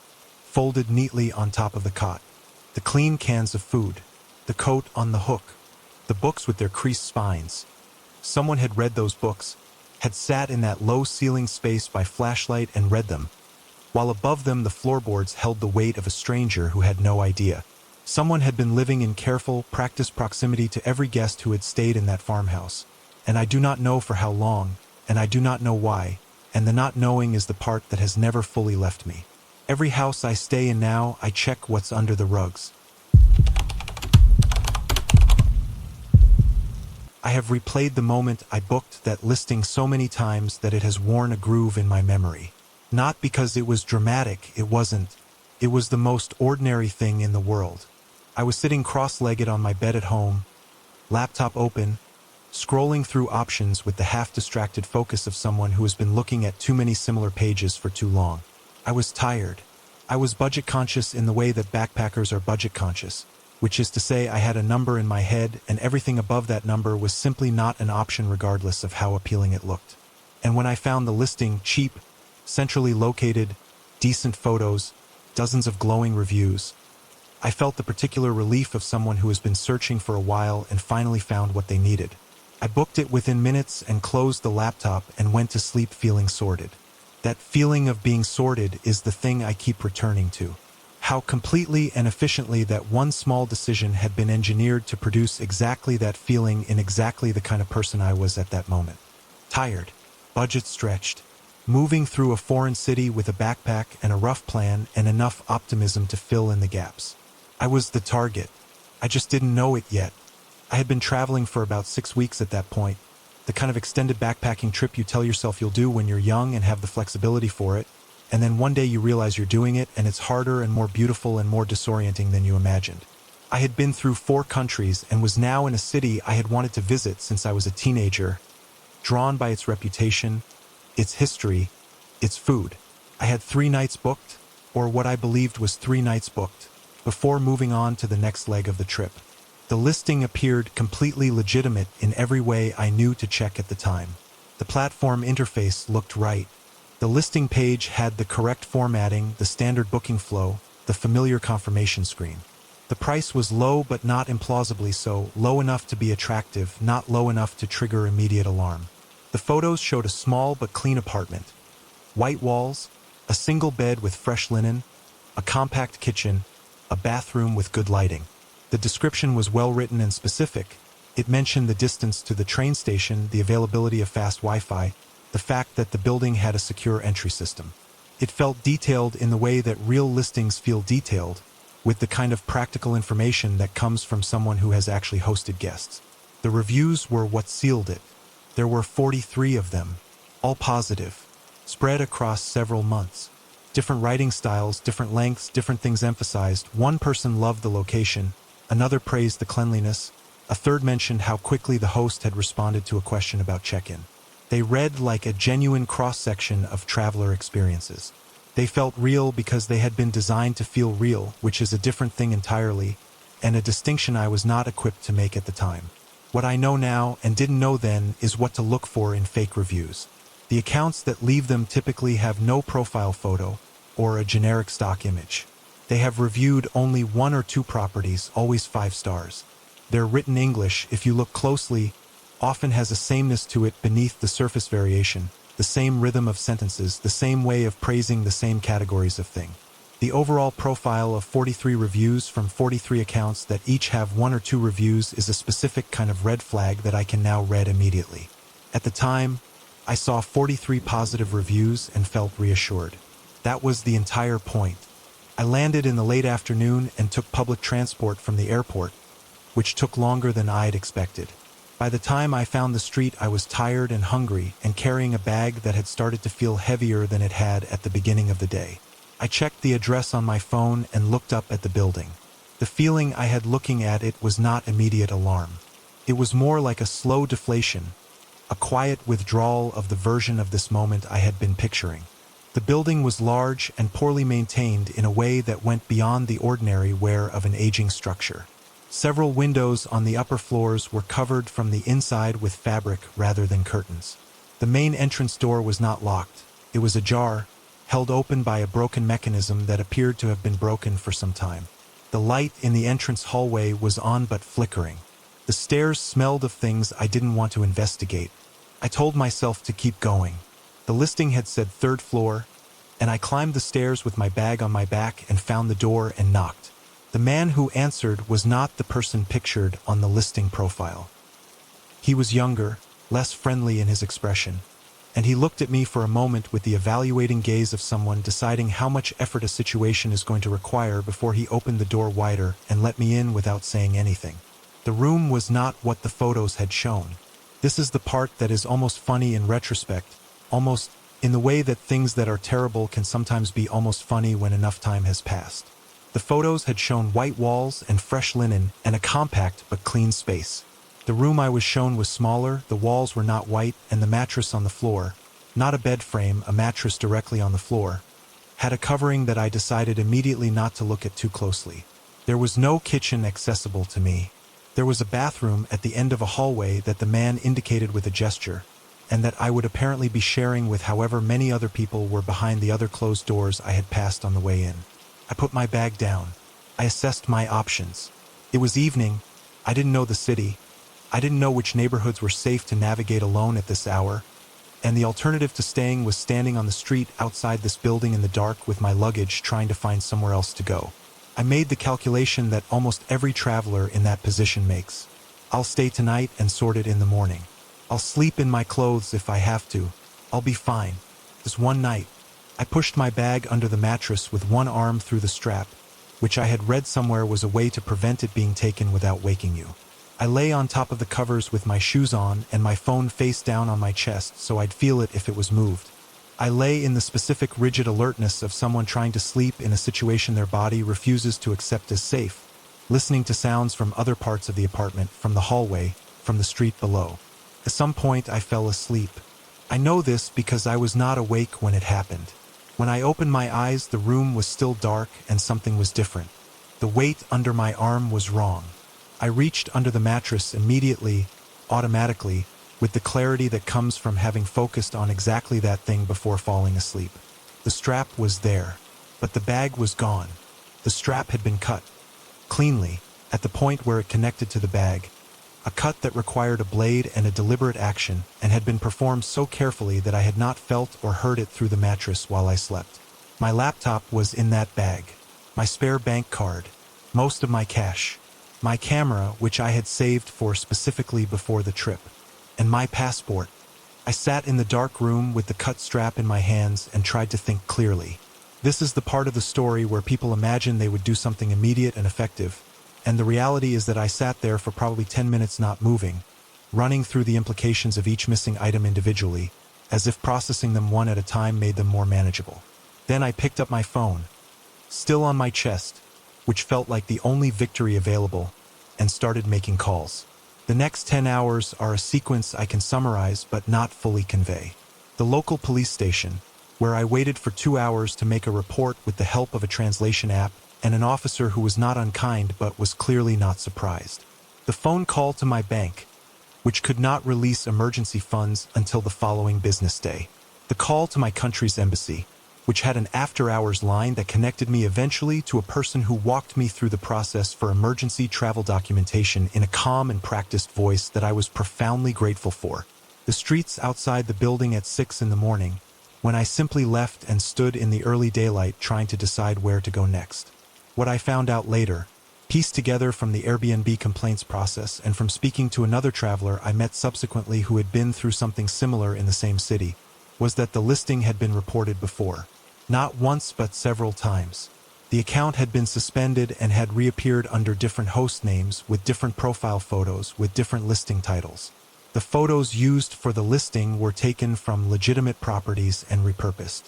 folded neatly on top of the cot, the clean cans of food, the coat on the hook, the books with their creased spines. Someone had read those books, had sat in that low ceiling space by flashlight and read them, while above them the floorboards held the weight of a stranger who had no idea. Someone had been living in careful, practiced proximity to every guest who had stayed in that farmhouse. And I do not know for how long, and I do not know why, and the not knowing is the part that has never fully left me. Every house I stay in now, I check what's under the rugs. I have replayed the moment I booked that listing so many times that it has worn a groove in my memory. Not because it was dramatic, it wasn't. It was the most ordinary thing in the world. I was sitting cross-legged on my bed at home, laptop open, scrolling through options with the half-distracted focus of someone who has been looking at too many similar pages for too long. I was tired. I was budget-conscious in the way that backpackers are budget-conscious, which is to say I had a number in my head and everything above that number was simply not an option regardless of how appealing it looked. And when I found the listing, cheap, centrally located, decent photos, dozens of glowing reviews, I felt the particular relief of someone who has been searching for a while and finally found what they needed. I booked it within minutes and closed the laptop and went to sleep feeling sorted. That feeling of being sorted is the thing I keep returning to. How completely and efficiently that one small decision had been engineered to produce exactly that feeling in exactly the kind of person I was at that moment. Tired, budget stretched, moving through a foreign city with a backpack and a rough plan and enough optimism to fill in the gaps. I was the target. I just didn't know it yet. I had been traveling for about 6 weeks at that point, the kind of extended backpacking trip you tell yourself you'll do when you're young and have the flexibility for it, and then one day you realize you're doing it and it's harder and more beautiful and more disorienting than you imagined. I had been through 4 countries and was now in a city I had wanted to visit since I was a teenager, drawn by its reputation, its history, its food. I had 3 nights booked, or what I believed was 3 nights booked, before moving on to the next leg of the trip. The listing appeared completely legitimate in every way I knew to check at the time. The platform interface looked right. The listing page had the correct formatting, the standard booking flow, the familiar confirmation screen. The price was low but not implausibly so, low enough to be attractive, not low enough to trigger immediate alarm. The photos showed a small but clean apartment. White walls, a single bed with fresh linen, a compact kitchen, a bathroom with good lighting. The description was well written and specific. It mentioned the distance to the train station, the availability of fast Wi-Fi, the fact that the building had a secure entry system. It felt detailed in the way that real listings feel detailed, with the kind of practical information that comes from someone who has actually hosted guests. The reviews were what sealed it. There were 43 of them, all positive. spread across several months. Different writing styles, different lengths, different things emphasized. One person loved the location, another praised the cleanliness, a third mentioned how quickly the host had responded to a question about check-in. They read like a genuine cross-section of traveler experiences. They felt real because they had been designed to feel real, which is a different thing entirely, and a distinction I was not equipped to make at the time. What I know now and didn't know then is what to look for in fake reviews. The accounts that leave them typically have no profile photo or a generic stock image. They have reviewed only 1 or 2 properties, always 5 stars. Their written English, if you look closely, often has a sameness to it beneath the surface variation, the same rhythm of sentences, the same way of praising the same categories of thing. The overall profile of 43 reviews from 43 accounts that each have 1 or 2 reviews is a specific kind of red flag that I can now read immediately. At the time, I saw 43 positive reviews and felt reassured. That was the entire point. I landed in the late afternoon and took public transport from the airport, which took longer than I'd expected. By the time I found the street, I was tired and hungry and carrying a bag that had started to feel heavier than it had at the beginning of the day. I checked the address on my phone and looked up at the building. The feeling I had looking at it was not immediate alarm. It was more like a slow deflation, a quiet withdrawal of the version of this moment I had been picturing. The building was large and poorly maintained in a way that went beyond the ordinary wear of an aging structure. Several windows on the upper floors were covered from the inside with fabric rather than curtains. The main entrance door was not locked. It was ajar, held open by a broken mechanism that appeared to have been broken for some time. The light in the entrance hallway was on but flickering. The stairs smelled of things I didn't want to investigate. I told myself to keep going. The listing had said 3rd floor, and I climbed the stairs with my bag on my back and found the door and knocked. The man who answered was not the person pictured on the listing profile. He was younger, less friendly in his expression, and he looked at me for a moment with the evaluating gaze of someone deciding how much effort a situation is going to require before he opened the door wider and let me in without saying anything. The room was not what the photos had shown. This is the part that is almost funny in retrospect, almost in the way that things that are terrible can sometimes be almost funny when enough time has passed. The photos had shown white walls and fresh linen and a compact but clean space. The room I was shown was smaller, the walls were not white, and the mattress on the floor, not a bed frame, a mattress directly on the floor, had a covering that I decided immediately not to look at too closely. There was no kitchen accessible to me. There was a bathroom at the end of a hallway that the man indicated with a gesture, and that I would apparently be sharing with however many other people were behind the other closed doors I had passed on the way in. I put my bag down. I assessed my options. It was evening. I didn't know the city. I didn't know which neighborhoods were safe to navigate alone at this hour, and the alternative to staying was standing on the street outside this building in the dark with my luggage trying to find somewhere else to go. I made the calculation that almost every traveler in that position makes. I'll stay tonight and sort it in the morning. I'll sleep in my clothes if I have to. I'll be fine. This one night, I pushed my bag under the mattress with one arm through the strap, which I had read somewhere was a way to prevent it being taken without waking you. I lay on top of the covers with my shoes on and my phone face down on my chest so I'd feel it if it was moved. I lay in the specific rigid alertness of someone trying to sleep in a situation their body refuses to accept as safe, listening to sounds from other parts of the apartment, from the hallway, from the street below. At some point I fell asleep. I know this because I was not awake when it happened. When I opened my eyes, the room was still dark and something was different. The weight under my arm was wrong. I reached under the mattress immediately, automatically, with the clarity that comes from having focused on exactly that thing before falling asleep. The strap was there, but the bag was gone. The strap had been cut, cleanly, at the point where it connected to the bag, a cut that required a blade and a deliberate action and had been performed so carefully that I had not felt or heard it through the mattress while I slept. My laptop was in that bag, my spare bank card, most of my cash, my camera, which I had saved for specifically before the trip, and my passport. I sat in the dark room with the cut strap in my hands and tried to think clearly. This is the part of the story where people imagine they would do something immediate and effective, and the reality is that I sat there for probably 10 minutes not moving, running through the implications of each missing item individually, as if processing them one at a time made them more manageable. Then I picked up my phone, still on my chest, which felt like the only victory available, and started making calls. The next 10 hours are a sequence I can summarize but not fully convey. The local police station, where I waited for 2 hours to make a report with the help of a translation app, and an officer who was not unkind but was clearly not surprised. The phone call to my bank, which could not release emergency funds until the following business day. The call to my country's embassy, which had an after-hours line that connected me eventually to a person who walked me through the process for emergency travel documentation in a calm and practiced voice that I was profoundly grateful for. The streets outside the building at 6 in the morning, when I simply left and stood in the early daylight trying to decide where to go next. What I found out later, pieced together from the Airbnb complaints process and from speaking to another traveler I met subsequently who had been through something similar in the same city, was that the listing had been reported before. Not once but several times. The account had been suspended and had reappeared under different host names with different profile photos with different listing titles. The photos used for the listing were taken from legitimate properties and repurposed.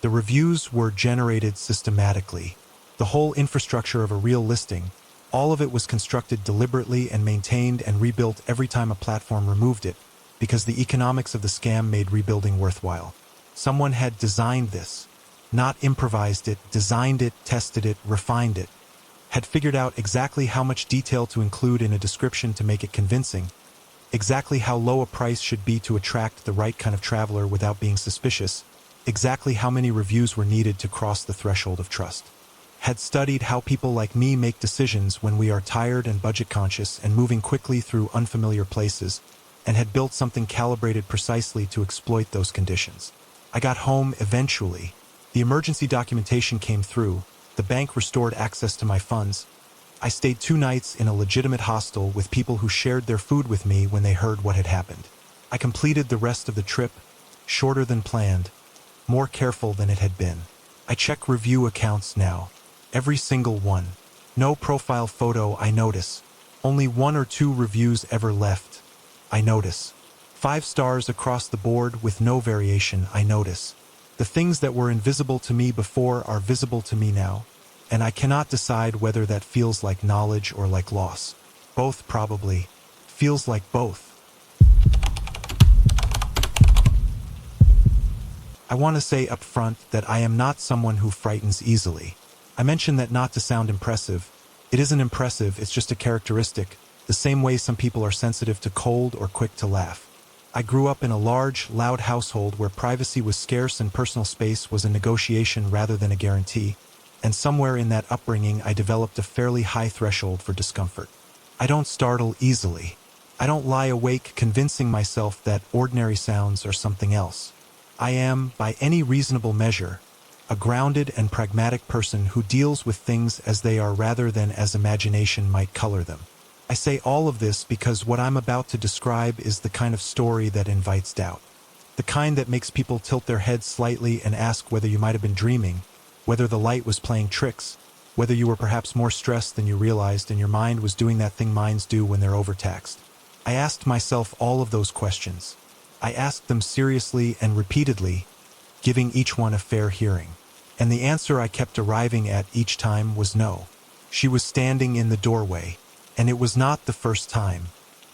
The reviews were generated systematically. The whole infrastructure of a real listing, all of it was constructed deliberately and maintained and rebuilt every time a platform removed it, because the economics of the scam made rebuilding worthwhile. Someone had designed this. Not improvised it, designed it, tested it, refined it, had figured out exactly how much detail to include in a description to make it convincing, exactly how low a price should be to attract the right kind of traveler without being suspicious, exactly how many reviews were needed to cross the threshold of trust. Had studied how people like me make decisions when we are tired and budget conscious and moving quickly through unfamiliar places, and had built something calibrated precisely to exploit those conditions. I got home eventually. The emergency documentation came through, the bank restored access to my funds. I stayed 2 nights in a legitimate hostel with people who shared their food with me when they heard what had happened. I completed the rest of the trip, shorter than planned, more careful than it had been. I check review accounts now, every single one. No profile photo I notice, only 1 or 2 reviews ever left. I notice. 5 stars across the board with no variation I notice. The things that were invisible to me before are visible to me now, and I cannot decide whether that feels like knowledge or like loss. Both probably. Feels like both. I want to say up front that I am not someone who frightens easily. I mention that not to sound impressive. It isn't impressive, it's just a characteristic, the same way some people are sensitive to cold or quick to laugh. I grew up in a large, loud household where privacy was scarce and personal space was a negotiation rather than a guarantee, and somewhere in that upbringing I developed a fairly high threshold for discomfort. I don't startle easily. I don't lie awake convincing myself that ordinary sounds are something else. I am, by any reasonable measure, a grounded and pragmatic person who deals with things as they are rather than as imagination might color them. I say all of this because what I'm about to describe is the kind of story that invites doubt. The kind that makes people tilt their heads slightly and ask whether you might have been dreaming, whether the light was playing tricks, whether you were perhaps more stressed than you realized and your mind was doing that thing minds do when they're overtaxed. I asked myself all of those questions. I asked them seriously and repeatedly, giving each one a fair hearing. And the answer I kept arriving at each time was no. She was standing in the doorway. And it was not the first time.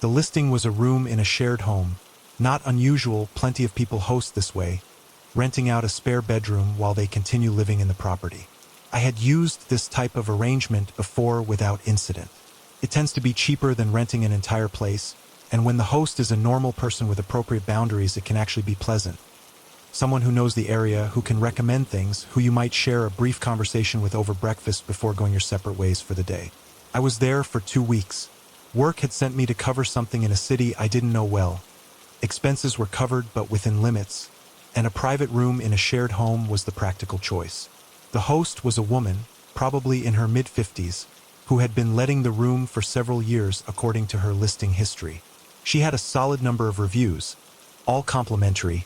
The listing was a room in a shared home. Not unusual, plenty of people host this way, renting out a spare bedroom while they continue living in the property. I had used this type of arrangement before without incident. It tends to be cheaper than renting an entire place, and when the host is a normal person with appropriate boundaries, it can actually be pleasant. Someone who knows the area, who can recommend things, who you might share a brief conversation with over breakfast before going your separate ways for the day. I was there for 2 weeks. Work had sent me to cover something in a city I didn't know well. Expenses were covered but within limits, and a private room in a shared home was the practical choice. The host was a woman, probably in her mid-50s, who had been letting the room for several years according to her listing history. She had a solid number of reviews, all complimentary,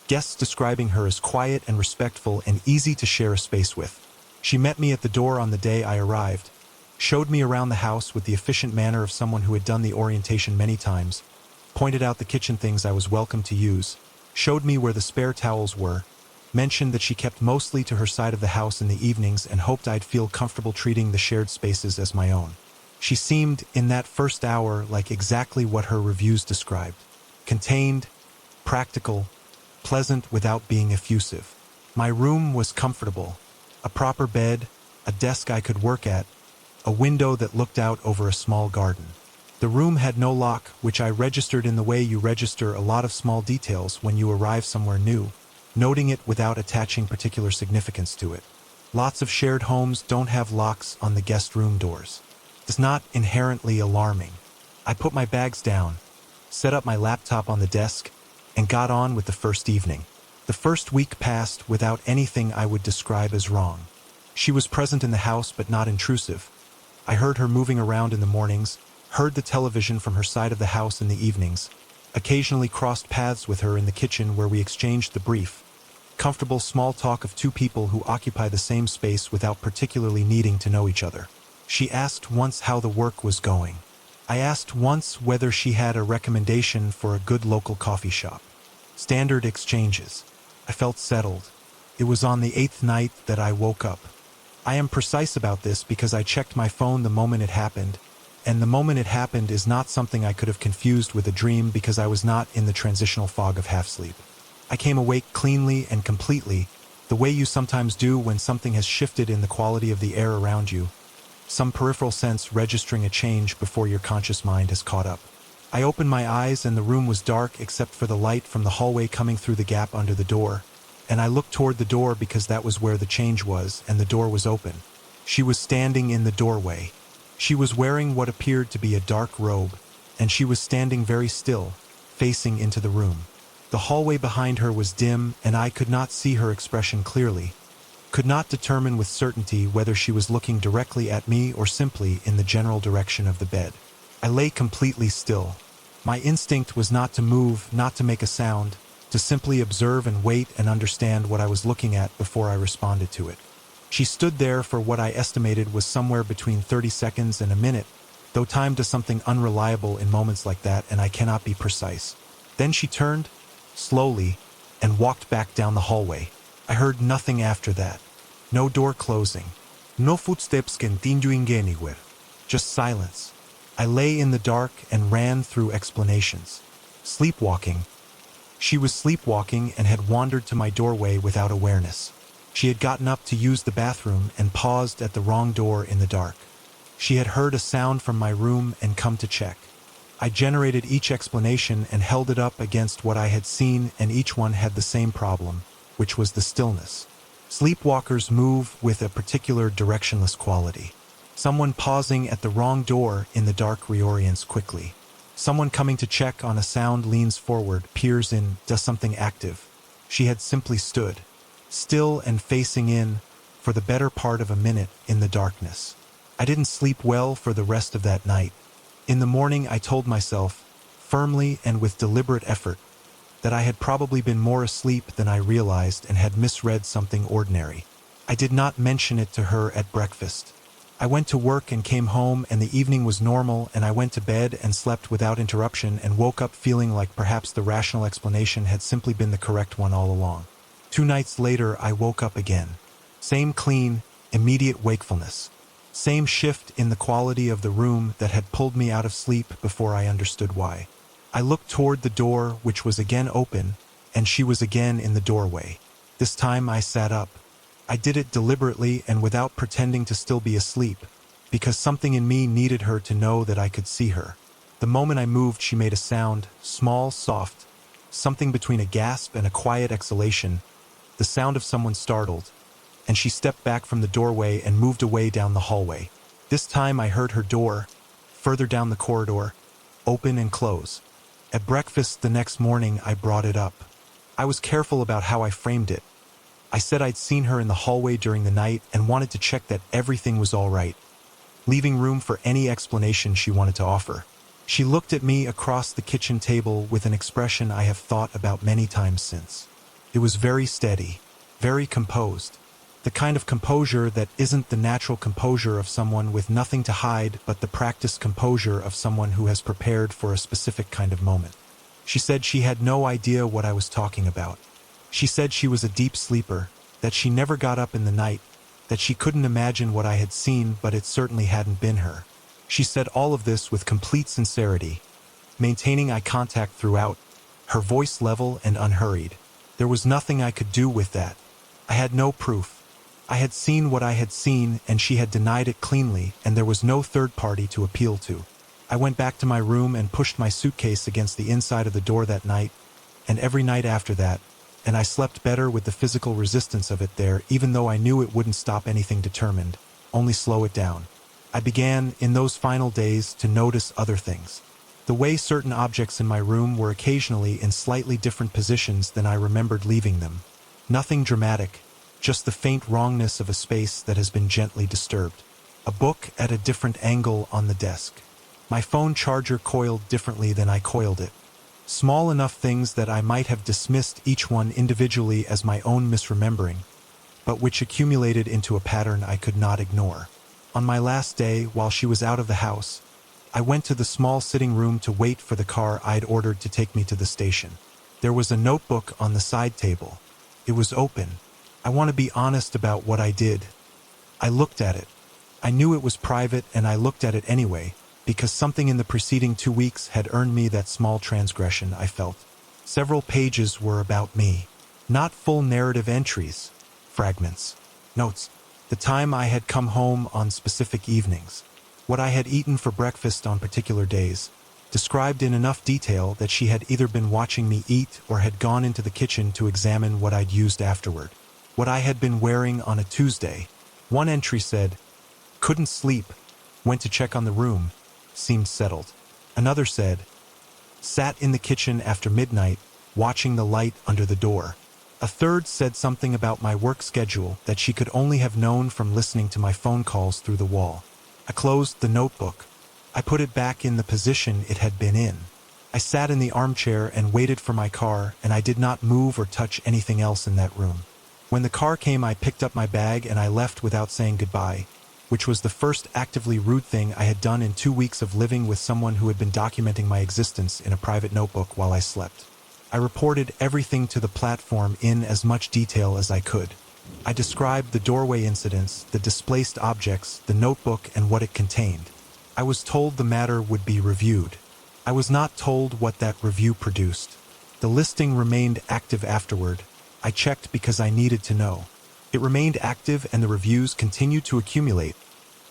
guests describing her as quiet and respectful and easy to share a space with. She met me at the door on the day I arrived, showed me around the house with the efficient manner of someone who had done the orientation many times, pointed out the kitchen things I was welcome to use, showed me where the spare towels were, mentioned that she kept mostly to her side of the house in the evenings and hoped I'd feel comfortable treating the shared spaces as my own. She seemed, in that first hour, like exactly what her reviews described. Contained, practical, pleasant without being effusive. My room was comfortable. A proper bed, a desk I could work at, a window that looked out over a small garden. The room had no lock, which I registered in the way you register a lot of small details when you arrive somewhere new, noting it without attaching particular significance to it. Lots of shared homes don't have locks on the guest room doors. It's not inherently alarming. I put my bags down, set up my laptop on the desk, and got on with the first evening. The first week passed without anything I would describe as wrong. She was present in the house but not intrusive. I heard her moving around in the mornings, heard the television from her side of the house in the evenings, occasionally crossed paths with her in the kitchen where we exchanged the brief, comfortable small talk of two people who occupy the same space without particularly needing to know each other. She asked once how the work was going. I asked once whether she had a recommendation for a good local coffee shop. Standard exchanges. I felt settled. It was on the 8th night that I woke up. I am precise about this because I checked my phone the moment it happened, and the moment it happened is not something I could have confused with a dream because I was not in the transitional fog of half-sleep. I came awake cleanly and completely, the way you sometimes do when something has shifted in the quality of the air around you, some peripheral sense registering a change before your conscious mind has caught up. I opened my eyes and the room was dark except for the light from the hallway coming through the gap under the door, and I looked toward the door because that was where the change was, and the door was open. She was standing in the doorway. She was wearing what appeared to be a dark robe, and she was standing very still, facing into the room. The hallway behind her was dim, and I could not see her expression clearly, could not determine with certainty whether she was looking directly at me or simply in the general direction of the bed. I lay completely still. My instinct was not to move, not to make a sound, to simply observe and wait and understand what I was looking at before I responded to it. She stood there for what I estimated was somewhere between 30 seconds and a minute, though time does something unreliable in moments like that and I cannot be precise. Then she turned, slowly, and walked back down the hallway. I heard nothing after that. No door closing. No footsteps continuing anywhere. Just silence. I lay in the dark and ran through explanations. Sleepwalking. She was sleepwalking and had wandered to my doorway without awareness. She had gotten up to use the bathroom and paused at the wrong door in the dark. She had heard a sound from my room and come to check. I generated each explanation and held it up against what I had seen, and each one had the same problem, which was the stillness. Sleepwalkers move with a particular directionless quality. Someone pausing at the wrong door in the dark reorients quickly. Someone coming to check on a sound leans forward, peers in, does something active. She had simply stood, still and facing in, for the better part of a minute in the darkness. I didn't sleep well for the rest of that night. In the morning I told myself, firmly and with deliberate effort, that I had probably been more asleep than I realized and had misread something ordinary. I did not mention it to her at breakfast. I went to work and came home, and the evening was normal, and I went to bed and slept without interruption and woke up feeling like perhaps the rational explanation had simply been the correct one all along. 2 nights later I woke up again. Same clean, immediate wakefulness. Same shift in the quality of the room that had pulled me out of sleep before I understood why. I looked toward the door, which was again open, and she was again in the doorway. This time I sat up. I did it deliberately and without pretending to still be asleep, because something in me needed her to know that I could see her. The moment I moved, she made a sound, small, soft, something between a gasp and a quiet exhalation, the sound of someone startled, and she stepped back from the doorway and moved away down the hallway. This time I heard her door, further down the corridor, open and close. At breakfast the next morning I brought it up. I was careful about how I framed it. I said I'd seen her in the hallway during the night and wanted to check that everything was all right, leaving room for any explanation she wanted to offer. She looked at me across the kitchen table with an expression I have thought about many times since. It was very steady, very composed, the kind of composure that isn't the natural composure of someone with nothing to hide, but the practiced composure of someone who has prepared for a specific kind of moment. She said she had no idea what I was talking about. She said she was a deep sleeper, that she never got up in the night, that she couldn't imagine what I had seen, but it certainly hadn't been her. She said all of this with complete sincerity, maintaining eye contact throughout, her voice level and unhurried. There was nothing I could do with that. I had no proof. I had seen what I had seen, and she had denied it cleanly, and there was no third party to appeal to. I went back to my room and pushed my suitcase against the inside of the door that night, and every night after that, and I slept better with the physical resistance of it there, even though I knew it wouldn't stop anything determined, only slow it down. I began, in those final days, to notice other things. The way certain objects in my room were occasionally in slightly different positions than I remembered leaving them. Nothing dramatic, just the faint wrongness of a space that has been gently disturbed. A book at a different angle on the desk. My phone charger coiled differently than I coiled it. Small enough things that I might have dismissed each one individually as my own misremembering, but which accumulated into a pattern I could not ignore. On my last day, while she was out of the house, I went to the small sitting room to wait for the car I'd ordered to take me to the station. There was a notebook on the side table. It was open. I want to be honest about what I did. I looked at it. I knew it was private, and I looked at it anyway, because something in the preceding 2 weeks had earned me that small transgression I felt. Several pages were about me. Not full narrative entries. Fragments. Notes. The time I had come home on specific evenings. What I had eaten for breakfast on particular days. Described in enough detail that she had either been watching me eat or had gone into the kitchen to examine what I'd used afterward. What I had been wearing on a Tuesday. One entry said, "Couldn't sleep. Went to check on the room. Seemed settled." Another said, "Sat in the kitchen after midnight, watching the light under the door." A third said something about my work schedule that she could only have known from listening to my phone calls through the wall. I closed the notebook. I put it back in the position it had been in. I sat in the armchair and waited for my car, and I did not move or touch anything else in that room. When the car came, I picked up my bag and I left without saying goodbye, which was the first actively rude thing I had done in 2 weeks of living with someone who had been documenting my existence in a private notebook while I slept. I reported everything to the platform in as much detail as I could. I described the doorway incidents, the displaced objects, the notebook, and what it contained. I was told the matter would be reviewed. I was not told what that review produced. The listing remained active afterward. I checked because I needed to know. It remained active, and the reviews continued to accumulate,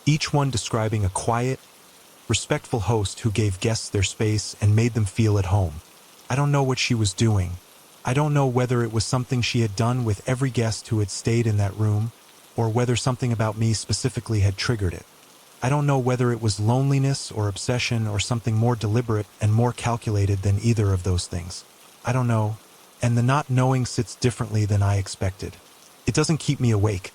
each one describing a quiet, respectful host who gave guests their space and made them feel at home. I don't know what she was doing. I don't know whether it was something she had done with every guest who had stayed in that room, or whether something about me specifically had triggered it. I don't know whether it was loneliness or obsession or something more deliberate and more calculated than either of those things. I don't know, and the not knowing sits differently than I expected. It doesn't keep me awake.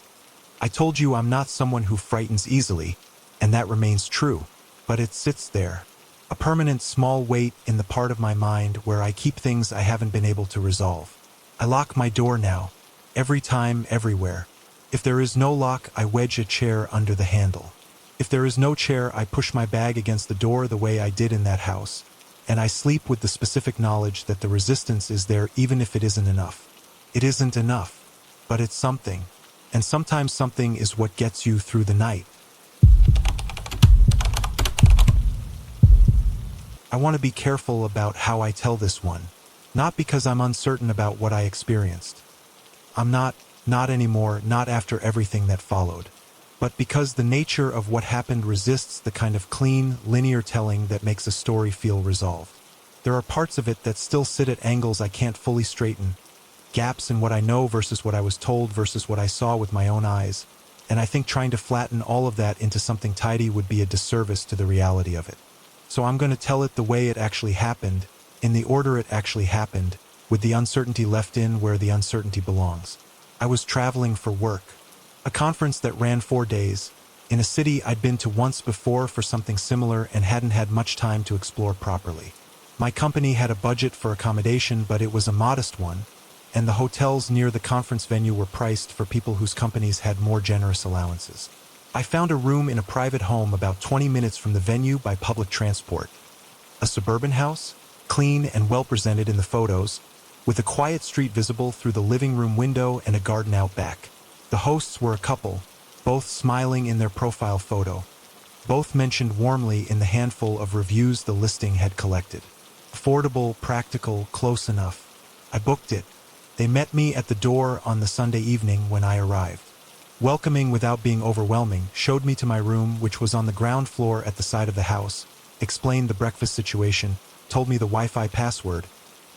I told you I'm not someone who frightens easily, and that remains true, but it sits there. A permanent small weight in the part of my mind where I keep things I haven't been able to resolve. I lock my door now, every time, everywhere. If there is no lock, I wedge a chair under the handle. If there is no chair, I push my bag against the door the way I did in that house, and I sleep with the specific knowledge that the resistance is there even if it isn't enough. It isn't enough, but it's something, and sometimes something is what gets you through the night. I want to be careful about how I tell this one, not because I'm uncertain about what I experienced. I'm not anymore, not after everything that followed, but because the nature of what happened resists the kind of clean, linear telling that makes a story feel resolved. There are parts of it that still sit at angles I can't fully straighten, gaps in what I know versus what I was told versus what I saw with my own eyes, and I think trying to flatten all of that into something tidy would be a disservice to the reality of it. So I'm going to tell it the way it actually happened, in the order it actually happened, with the uncertainty left in where the uncertainty belongs. I was traveling for work. A conference that ran 4 days, in a city I'd been to once before for something similar and hadn't had much time to explore properly. My company had a budget for accommodation, but it was a modest one, and the hotels near the conference venue were priced for people whose companies had more generous allowances. I found a room in a private home about 20 minutes from the venue by public transport. A suburban house? clean and well-presented in the photos, with a quiet street visible through the living room window and a garden out back. The hosts were a couple, both smiling in their profile photo. Both mentioned warmly in the handful of reviews the listing had collected. Affordable, practical, close enough. I booked it. They met me at the door on the Sunday evening when I arrived. Welcoming without being overwhelming, showed me to my room, which was on the ground floor at the side of the house, explained the breakfast situation, told me the Wi-Fi password,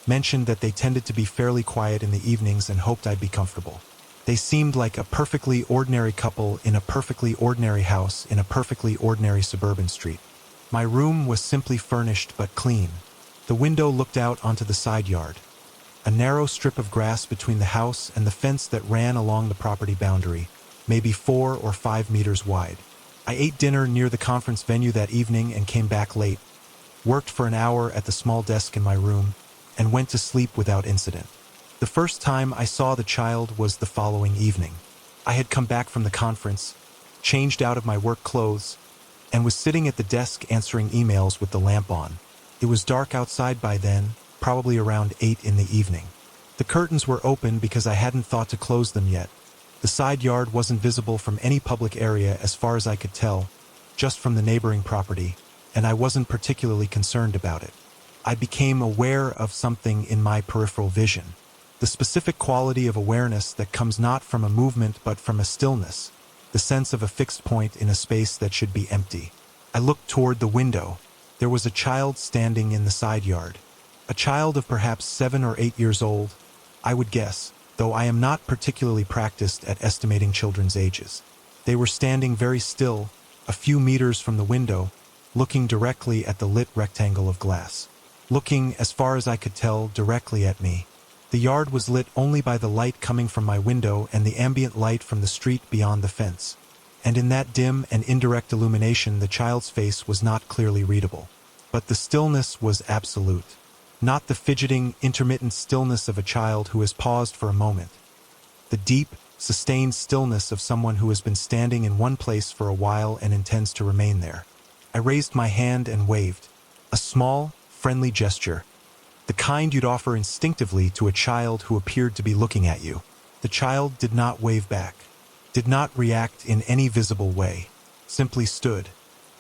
mentioned that they tended to be fairly quiet in the evenings and hoped I'd be comfortable. They seemed like a perfectly ordinary couple in a perfectly ordinary house in a perfectly ordinary suburban street. My room was simply furnished but clean. The window looked out onto the side yard. A narrow strip of grass between the house and the fence that ran along the property boundary, maybe 4 or 5 meters wide. I ate dinner near the conference venue that evening and came back late, worked for an hour at the small desk in my room, and went to sleep without incident. The first time I saw the child was the following evening. I had come back from the conference, changed out of my work clothes, and was sitting at the desk answering emails with the lamp on. It was dark outside by then, probably around 8 in the evening. The curtains were open because I hadn't thought to close them yet. The side yard wasn't visible from any public area as far as I could tell, just from the neighboring property, and I wasn't particularly concerned about it. I became aware of something in my peripheral vision. The specific quality of awareness that comes not from a movement but from a stillness, the sense of a fixed point in a space that should be empty. I looked toward the window. There was a child standing in the side yard. A child of perhaps 7 or 8 years old, I would guess, though I am not particularly practiced at estimating children's ages. They were standing very still, a few meters from the window, looking directly at the lit rectangle of glass. Looking, as far as I could tell, directly at me. The yard was lit only by the light coming from my window and the ambient light from the street beyond the fence. And in that dim and indirect illumination, the child's face was not clearly readable. But the stillness was absolute. Not the fidgeting, intermittent stillness of a child who has paused for a moment. The deep, sustained stillness of someone who has been standing in one place for a while and intends to remain there. I raised my hand and waved. A small, friendly gesture. The kind you'd offer instinctively to a child who appeared to be looking at you. The child did not wave back, did not react in any visible way, simply stood.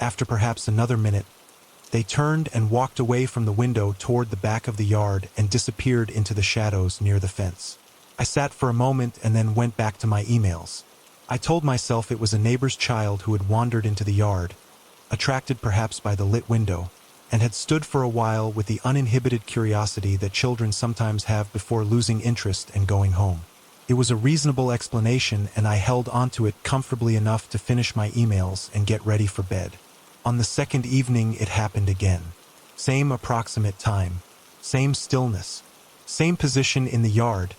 After perhaps another minute, they turned and walked away from the window toward the back of the yard and disappeared into the shadows near the fence. I sat for a moment and then went back to my emails. I told myself it was a neighbor's child who had wandered into the yard, attracted perhaps by the lit window, and had stood for a while with the uninhibited curiosity that children sometimes have before losing interest and going home. It was a reasonable explanation, and I held onto it comfortably enough to finish my emails and get ready for bed. On the second evening, it happened again. Same approximate time, same stillness, same position in the yard,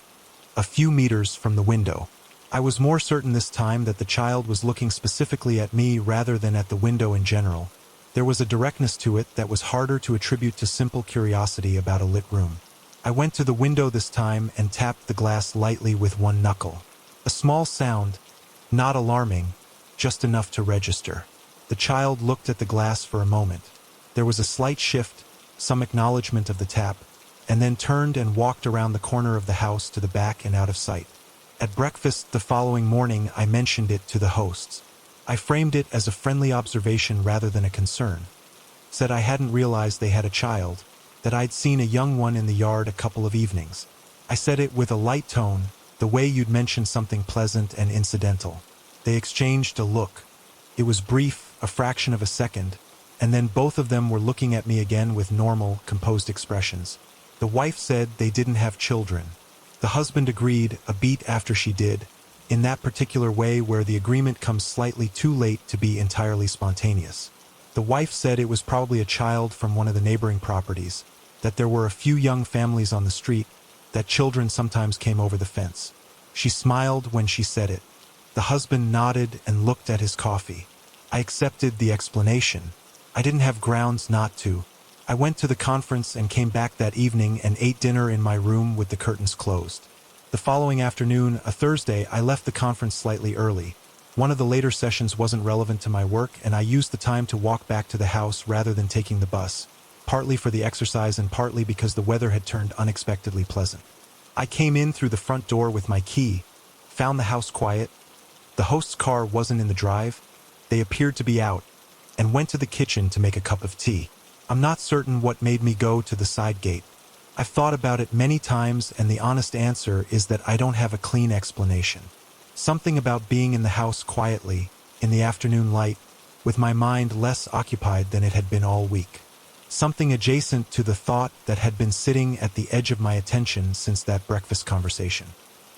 a few meters from the window. I was more certain this time that the child was looking specifically at me rather than at the window in general. There was a directness to it that was harder to attribute to simple curiosity about a lit room. I went to the window this time and tapped the glass lightly with one knuckle. A small sound, not alarming, just enough to register. The child looked at the glass for a moment. There was a slight shift, some acknowledgement of the tap, and then turned and walked around the corner of the house to the back and out of sight. At breakfast the following morning, I mentioned it to the hosts. I framed it as a friendly observation rather than a concern. Said I hadn't realized they had a child, that I'd seen a young one in the yard a couple of evenings. I said it with a light tone, the way you'd mention something pleasant and incidental. They exchanged a look. It was brief, a fraction of a second, and then both of them were looking at me again with normal, composed expressions. The wife said they didn't have children. The husband agreed, a beat after she did, in that particular way where the agreement comes slightly too late to be entirely spontaneous. The wife said it was probably a child from one of the neighboring properties, that there were a few young families on the street, that children sometimes came over the fence. She smiled when she said it. The husband nodded and looked at his coffee. I accepted the explanation. I didn't have grounds not to. I went to the conference and came back that evening and ate dinner in my room with the curtains closed. The following afternoon, a Thursday, I left the conference slightly early. One of the later sessions wasn't relevant to my work, and I used the time to walk back to the house rather than taking the bus. partly for the exercise and partly because the weather had turned unexpectedly pleasant. I came in through the front door with my key, found the house quiet. The host's car wasn't in the drive. They appeared to be out, and went to the kitchen to make a cup of tea. I'm not certain what made me go to the side gate. I've thought about it many times, and the honest answer is that I don't have a clean explanation. Something about being in the house quietly, in the afternoon light, with my mind less occupied than it had been all week. Something adjacent to the thought that had been sitting at the edge of my attention since that breakfast conversation.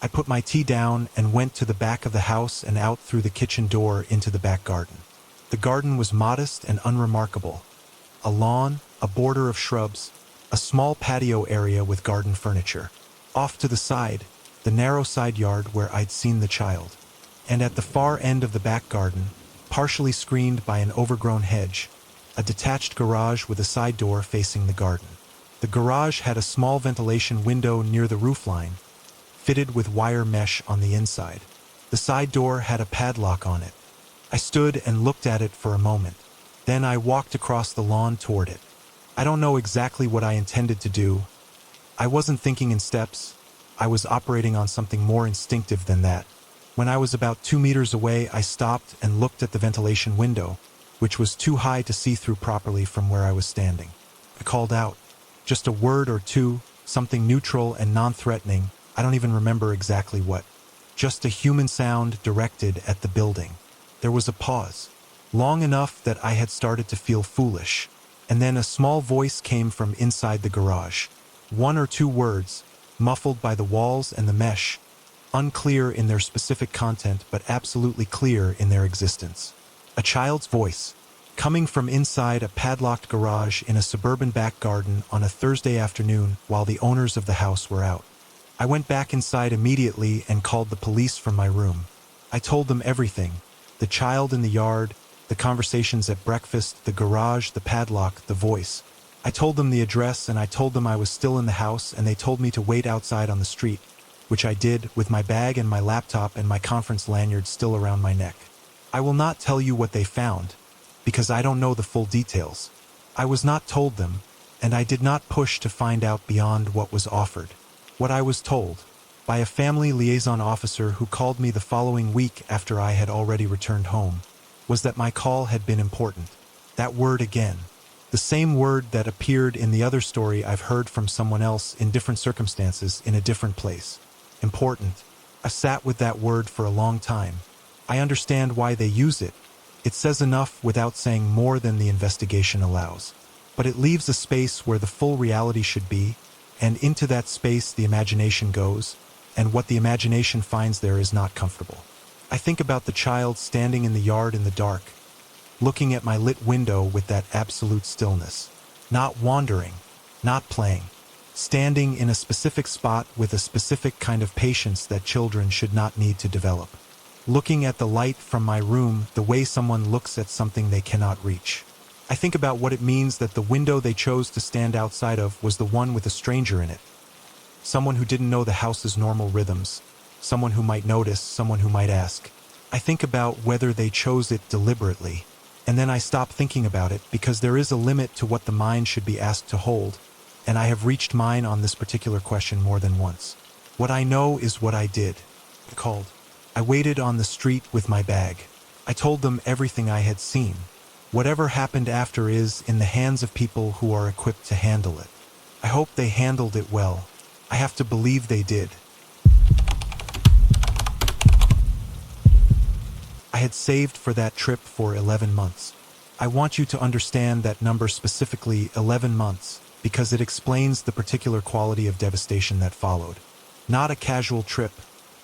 I put my tea down and went to the back of the house and out through the kitchen door into the back garden. The garden was modest and unremarkable. A lawn, a border of shrubs, a small patio area with garden furniture. Off to the side, the narrow side yard where I'd seen the child. And at the far end of the back garden, partially screened by an overgrown hedge, a detached garage with a side door facing the garden. The garage had a small ventilation window near the roofline, fitted with wire mesh on the inside. The side door had a padlock on it. I stood and looked at it for a moment. Then I walked across the lawn toward it. I don't know exactly what I intended to do. I wasn't thinking in steps. I was operating on something more instinctive than that. When I was about 2 meters away, I stopped and looked at the ventilation window, which was too high to see through properly from where I was standing. I called out. Just a word or two, something neutral and non-threatening. I don't even remember exactly what. Just a human sound directed at the building. There was a pause, long enough that I had started to feel foolish, and then a small voice came from inside the garage. 1 or 2 words, muffled by the walls and the mesh, unclear in their specific content but absolutely clear in their existence. A child's voice, coming from inside a padlocked garage in a suburban back garden on a Thursday afternoon while the owners of the house were out. I went back inside immediately and called the police from my room. I told them everything: the child in the yard, the conversations at breakfast, the garage, the padlock, the voice. I told them the address, and I told them I was still in the house, and they told me to wait outside on the street, which I did, with my bag and my laptop and my conference lanyard still around my neck. I will not tell you what they found, because I don't know the full details. I was not told them, and I did not push to find out beyond what was offered. What I was told, by a family liaison officer who called me the following week after I had already returned home, was that my call had been important. That word again. The same word that appeared in the other story I've heard from someone else in different circumstances in a different place. Important. I sat with that word for a long time. I understand why they use it. It says enough without saying more than the investigation allows. But it leaves a space where the full reality should be, and into that space the imagination goes, and what the imagination finds there is not comfortable. I think about the child standing in the yard in the dark, looking at my lit window with that absolute stillness, not wandering, not playing, standing in a specific spot with a specific kind of patience that children should not need to develop. Looking at the light from my room the way someone looks at something they cannot reach. I think about what it means that the window they chose to stand outside of was the one with a stranger in it. Someone who didn't know the house's normal rhythms. Someone who might notice, someone who might ask. I think about whether they chose it deliberately. And then I stop thinking about it because there is a limit to what the mind should be asked to hold. And I have reached mine on this particular question more than once. What I know is what I did. I called. I waited on the street with my bag. I told them everything I had seen. Whatever happened after is in the hands of people who are equipped to handle it. I hope they handled it well. I have to believe they did. I had saved for that trip for 11 months. I want you to understand that number specifically, 11 months, because it explains the particular quality of devastation that followed. Not a casual trip,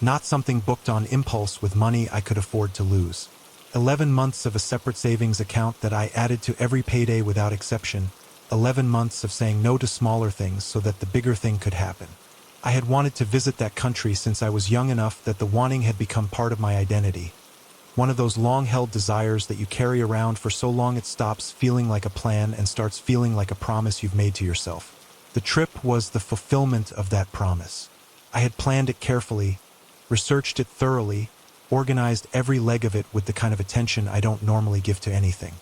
not something booked on impulse with money I could afford to lose. 11 months of a separate savings account that I added to every payday without exception. 11 months of saying no to smaller things so that the bigger thing could happen. I had wanted to visit that country since I was young enough that the wanting had become part of my identity. One of those long-held desires that you carry around for so long it stops feeling like a plan and starts feeling like a promise you've made to yourself. The trip was the fulfillment of that promise. I had planned it carefully, researched it thoroughly, organized every leg of it with the kind of attention I don't normally give to anything.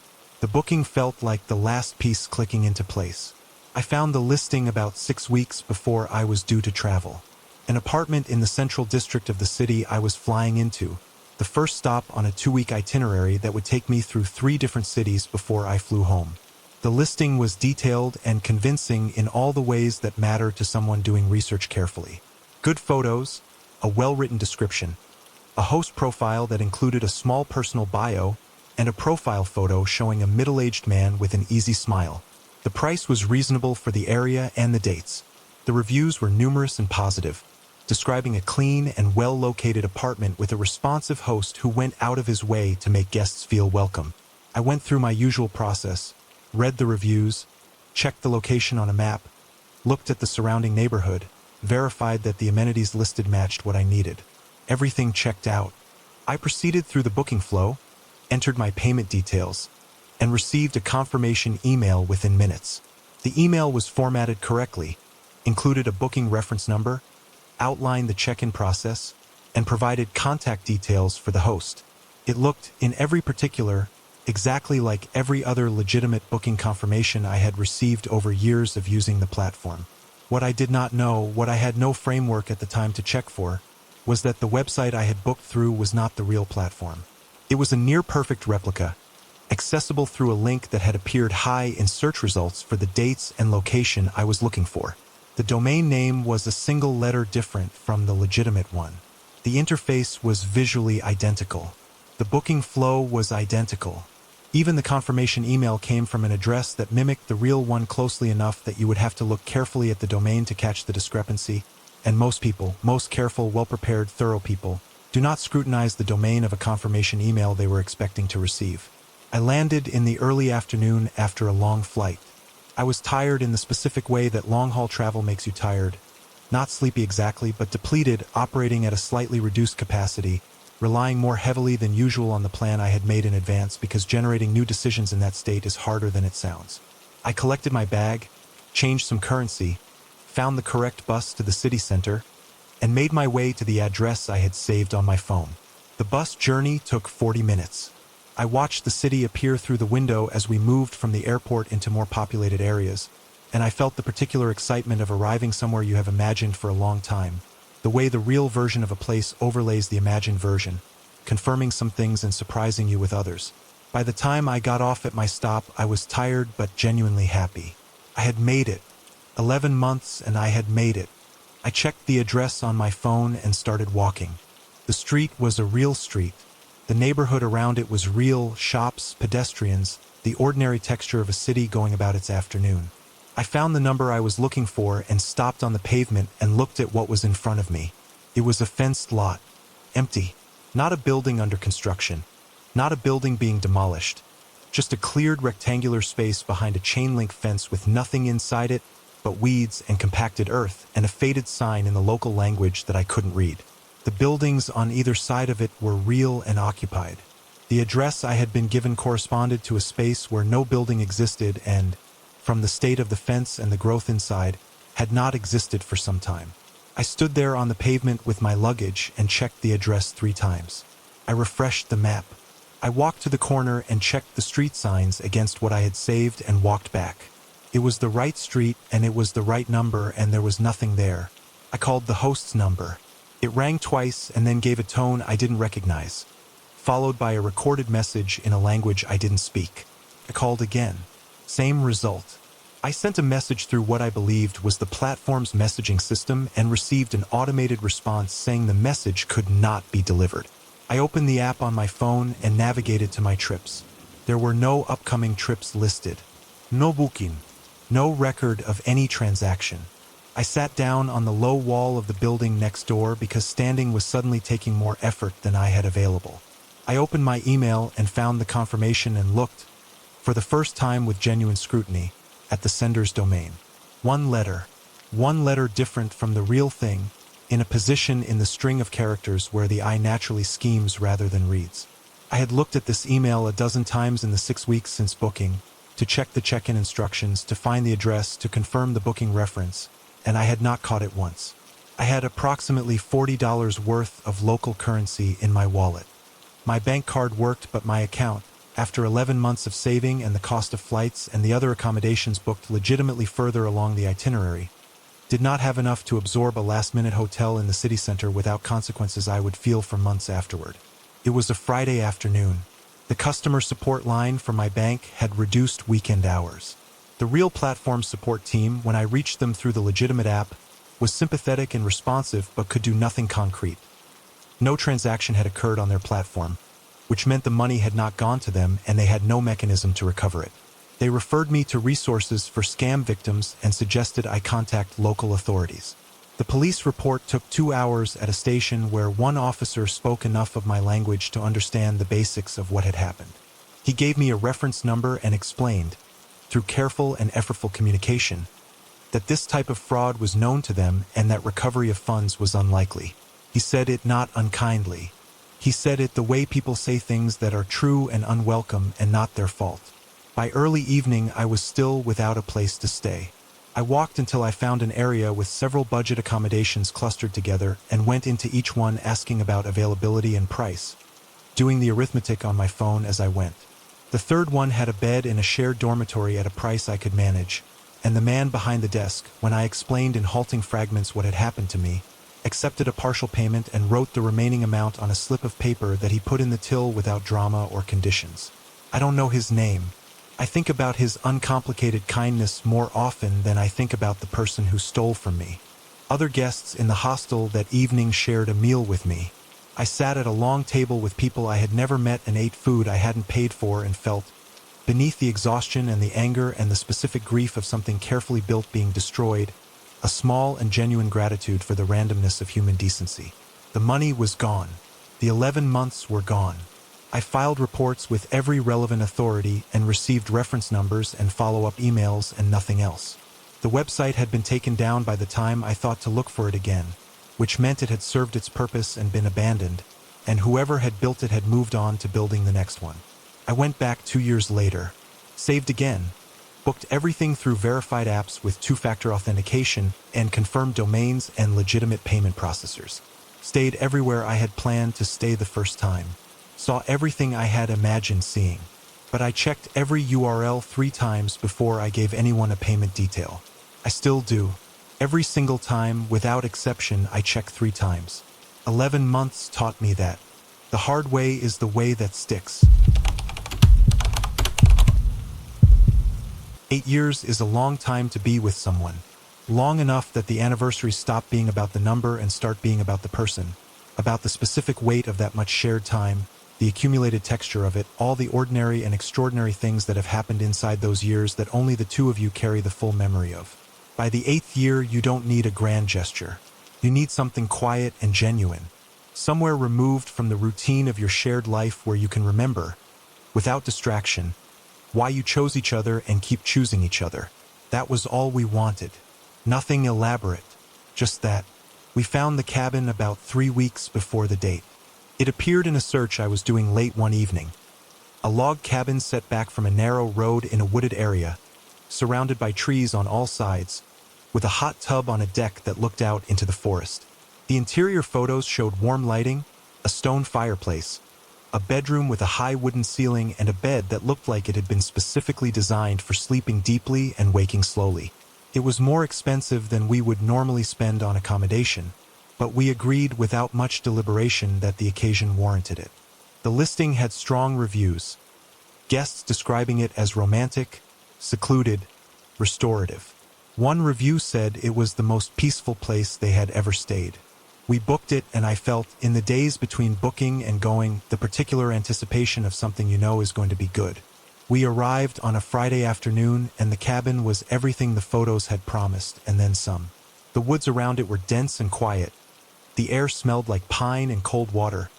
The booking felt like the last piece clicking into place. I found the listing about 6 weeks before I was due to travel. An apartment in the central district of the city I was flying into, the first stop on a 2-week itinerary that would take me through 3 different cities before I flew home. The listing was detailed and convincing in all the ways that matter to someone doing research carefully. Good photos, a well-written description, a host profile that included a small personal bio, and a profile photo showing a middle-aged man with an easy smile. The price was reasonable for the area and the dates. The reviews were numerous and positive, describing a clean and well-located apartment with a responsive host who went out of his way to make guests feel welcome. I went through my usual process, read the reviews, checked the location on a map, looked at the surrounding neighborhood, verified that the amenities listed matched what I needed. Everything checked out. I proceeded through the booking flow, entered my payment details, and received a confirmation email within minutes. The email was formatted correctly, included a booking reference number, outlined the check-in process, and provided contact details for the host. It looked, in every particular, exactly like every other legitimate booking confirmation I had received over years of using the platform. What I did not know, what I had no framework at the time to check for, was that the website I had booked through was not the real platform. It was a near-perfect replica, accessible through a link that had appeared high in search results for the dates and location I was looking for. The domain name was a single letter different from the legitimate one. The interface was visually identical. The booking flow was identical. Even the confirmation email came from an address that mimicked the real one closely enough that you would have to look carefully at the domain to catch the discrepancy. And most people, most careful, well-prepared, thorough people, do not scrutinize the domain of a confirmation email they were expecting to receive. I landed in the early afternoon after a long flight. I was tired in the specific way that long-haul travel makes you tired. Not sleepy exactly, but depleted, operating at a slightly reduced capacity, relying more heavily than usual on the plan I had made in advance because generating new decisions in that state is harder than it sounds. I collected my bag, changed some currency, found the correct bus to the city center, and made my way to the address I had saved on my phone. The bus journey took 40 minutes. I watched the city appear through the window as we moved from the airport into more populated areas, and I felt the particular excitement of arriving somewhere you have imagined for a long time, the way the real version of a place overlays the imagined version, confirming some things and surprising you with others. By the time I got off at my stop, I was tired but genuinely happy. I had made it. 11 months and I had made it. I checked the address on my phone and started walking. The street was a real street. The neighborhood around it was real, shops, pedestrians, the ordinary texture of a city going about its afternoon. I found the number I was looking for and stopped on the pavement and looked at what was in front of me. It was a fenced lot. Empty. Not a building under construction. Not a building being demolished. Just a cleared rectangular space behind a chain-link fence with nothing inside it but weeds and compacted earth and a faded sign in the local language that I couldn't read. The buildings on either side of it were real and occupied. The address I had been given corresponded to a space where no building existed and, from the state of the fence and the growth inside, had not existed for some time. I stood there on the pavement with my luggage and checked the address 3 times. I refreshed the map. I walked to the corner and checked the street signs against what I had saved and walked back. It was the right street and it was the right number and there was nothing there. I called the host's number. It rang twice and then gave a tone I didn't recognize, followed by a recorded message in a language I didn't speak. I called again. Same result. I sent a message through what I believed was the platform's messaging system and received an automated response saying the message could not be delivered. I opened the app on my phone and navigated to my trips. There were no upcoming trips listed. No booking. No record of any transaction. I sat down on the low wall of the building next door because standing was suddenly taking more effort than I had available. I opened my email and found the confirmation and looked, for the first time with genuine scrutiny, at the sender's domain. One letter different from the real thing, in a position in the string of characters where the eye naturally schemes rather than reads. I had looked at this email a dozen times in the 6 weeks since booking, to check the check-in instructions, to find the address, to confirm the booking reference, and I had not caught it once. I had approximately $40 worth of local currency in my wallet. My bank card worked, but my account, After 11 months of saving and the cost of flights and the other accommodations booked legitimately further along the itinerary, did not have enough to absorb a last-minute hotel in the city center without consequences I would feel for months afterward. It was a Friday afternoon. The customer support line for my bank had reduced weekend hours. The real platform support team, when I reached them through the legitimate app, was sympathetic and responsive but could do nothing concrete. No transaction had occurred on their platform, which meant the money had not gone to them and they had no mechanism to recover it. They referred me to resources for scam victims and suggested I contact local authorities. The police report took 2 hours at a station where one officer spoke enough of my language to understand the basics of what had happened. He gave me a reference number and explained, through careful and effortful communication, that this type of fraud was known to them and that recovery of funds was unlikely. He said it not unkindly. He said it the way people say things that are true and unwelcome and not their fault. By early evening, I was still without a place to stay. I walked until I found an area with several budget accommodations clustered together and went into each one asking about availability and price, doing the arithmetic on my phone as I went. The third one had a bed in a shared dormitory at a price I could manage, and the man behind the desk, when I explained in halting fragments what had happened to me, accepted a partial payment and wrote the remaining amount on a slip of paper that he put in the till without drama or conditions. I don't know his name. I think about his uncomplicated kindness more often than I think about the person who stole from me. Other guests in the hostel that evening shared a meal with me. I sat at a long table with people I had never met and ate food I hadn't paid for and felt, beneath the exhaustion and the anger and the specific grief of something carefully built being destroyed, a small and genuine gratitude for the randomness of human decency. The money was gone. The 11 months were gone. I filed reports with every relevant authority and received reference numbers and follow-up emails and nothing else. The website had been taken down by the time I thought to look for it again, which meant it had served its purpose and been abandoned, and whoever had built it had moved on to building the next one. I went back 2 years later, saved again, booked everything through verified apps with two-factor authentication and confirmed domains and legitimate payment processors. Stayed everywhere I had planned to stay the first time. Saw everything I had imagined seeing. But I checked every URL 3 times before I gave anyone a payment detail. I still do. Every single time, without exception, I check 3 times. 11 months taught me that. The hard way is the way that sticks. 8 years is a long time to be with someone. Long enough that the anniversaries stop being about the number and start being about the person, about the specific weight of that much shared time, the accumulated texture of it, all the ordinary and extraordinary things that have happened inside those years that only the two of you carry the full memory of. By the 8th year, you don't need a grand gesture. You need something quiet and genuine, somewhere removed from the routine of your shared life where you can remember, without distraction, why you chose each other and keep choosing each other. That was all we wanted. Nothing elaborate, just that. We found the cabin about 3 weeks before the date. It appeared in a search I was doing late one evening. A log cabin set back from a narrow road in a wooded area, surrounded by trees on all sides, with a hot tub on a deck that looked out into the forest. The interior photos showed warm lighting, a stone fireplace, a bedroom with a high wooden ceiling and a bed that looked like it had been specifically designed for sleeping deeply and waking slowly. It was more expensive than we would normally spend on accommodation, but we agreed without much deliberation that the occasion warranted it. The listing had strong reviews, guests describing it as romantic, secluded, restorative. One review said it was the most peaceful place they had ever stayed. We booked it, and I felt, in the days between booking and going, the particular anticipation of something you know is going to be good. We arrived on a Friday afternoon, and the cabin was everything the photos had promised, and then some. The woods around it were dense and quiet. The air smelled like pine and cold water,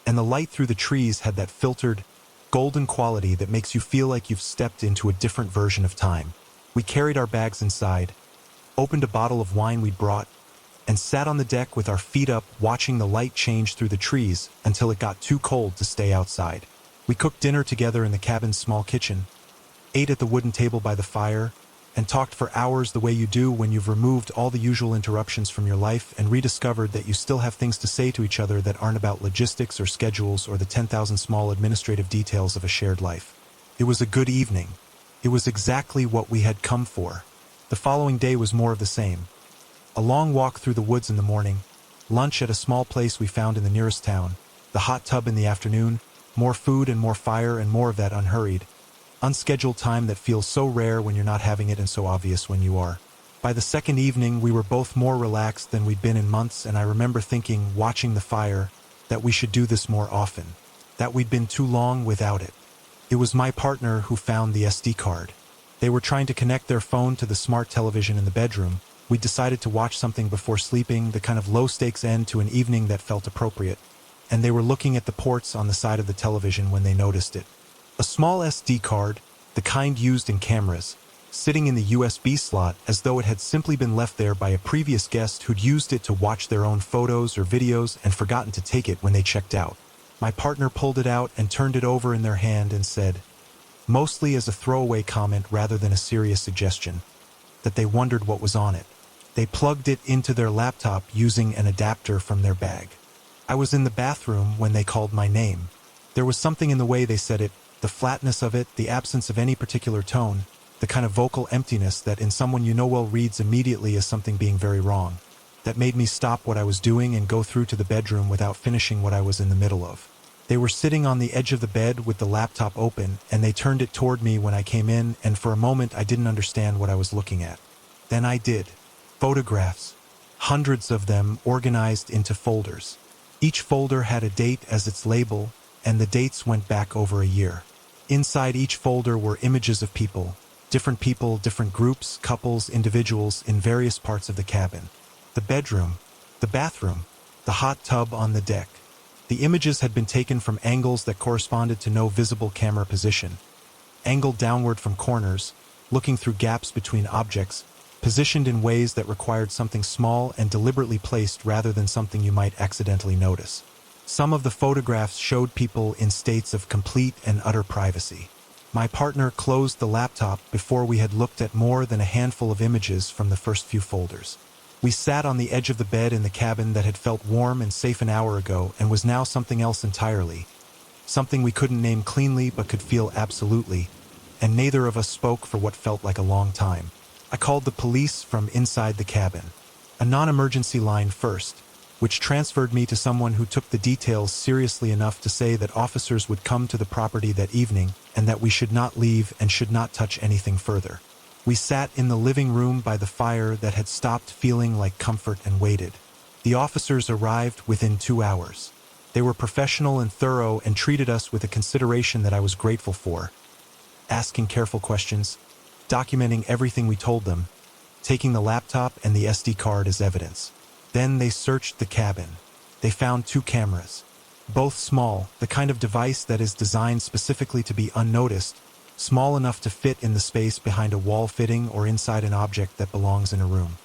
and the light through the trees had that filtered, golden quality that makes you feel like you've stepped into a different version of time. We carried our bags inside, opened a bottle of wine we'd brought, and sat on the deck with our feet up watching the light change through the trees until it got too cold to stay outside. We cooked dinner together in the cabin's small kitchen, ate at the wooden table by the fire, and talked for hours the way you do when you've removed all the usual interruptions from your life and rediscovered that you still have things to say to each other that aren't about logistics or schedules or the 10,000 small administrative details of a shared life. It was a good evening. It was exactly what we had come for. The following day was more of the same. A long walk through the woods in the morning, lunch at a small place we found in the nearest town, the hot tub in the afternoon, more food and more fire and more of that unhurried, unscheduled time that feels so rare when you're not having it and so obvious when you are. By the second evening, we were both more relaxed than we'd been in months, and I remember thinking, watching the fire, that we should do this more often, that we'd been too long without it. It was my partner who found the SD card. They were trying to connect their phone to the smart television in the bedroom. We decided to watch something before sleeping, the kind of low-stakes end to an evening that felt appropriate, and they were looking at the ports on the side of the television when they noticed it. A small SD card, the kind used in cameras, sitting in the USB slot as though it had simply been left there by a previous guest who'd used it to watch their own photos or videos and forgotten to take it when they checked out. My partner pulled it out and turned it over in their hand and said, mostly as a throwaway comment rather than a serious suggestion, that they wondered what was on it. They plugged it into their laptop using an adapter from their bag. I was in the bathroom when they called my name. There was something in the way they said it, the flatness of it, the absence of any particular tone, the kind of vocal emptiness that in someone you know well reads immediately as something being very wrong, that made me stop what I was doing and go through to the bedroom without finishing what I was in the middle of. They were sitting on the edge of the bed with the laptop open, and they turned it toward me when I came in, and for a moment I didn't understand what I was looking at. Then I did. Photographs. Hundreds of them organized into folders. Each folder had a date as its label, and the dates went back over a year. Inside each folder were images of people, different groups, couples, individuals in various parts of the cabin. The bedroom, the bathroom, the hot tub on the deck. The images had been taken from angles that corresponded to no visible camera position, angled downward from corners, looking through gaps between objects, positioned in ways that required something small and deliberately placed rather than something you might accidentally notice. Some of the photographs showed people in states of complete and utter privacy. My partner closed the laptop before we had looked at more than a handful of images from the first few folders. We sat on the edge of the bed in the cabin that had felt warm and safe an hour ago and was now something else entirely, something we couldn't name cleanly but could feel absolutely, and neither of us spoke for what felt like a long time. I called the police from inside the cabin, a non-emergency line first, which transferred me to someone who took the details seriously enough to say that officers would come to the property that evening and that we should not leave and should not touch anything further. We sat in the living room by the fire that had stopped feeling like comfort and waited. The officers arrived within 2 hours. They were professional and thorough and treated us with a consideration that I was grateful for, asking careful questions, documenting everything we told them, taking the laptop and the SD card as evidence. Then they searched the cabin. They found 2 cameras, both small, the kind of device that is designed specifically to be unnoticed, small enough to fit in the space behind a wall fitting or inside an object that belongs in a room.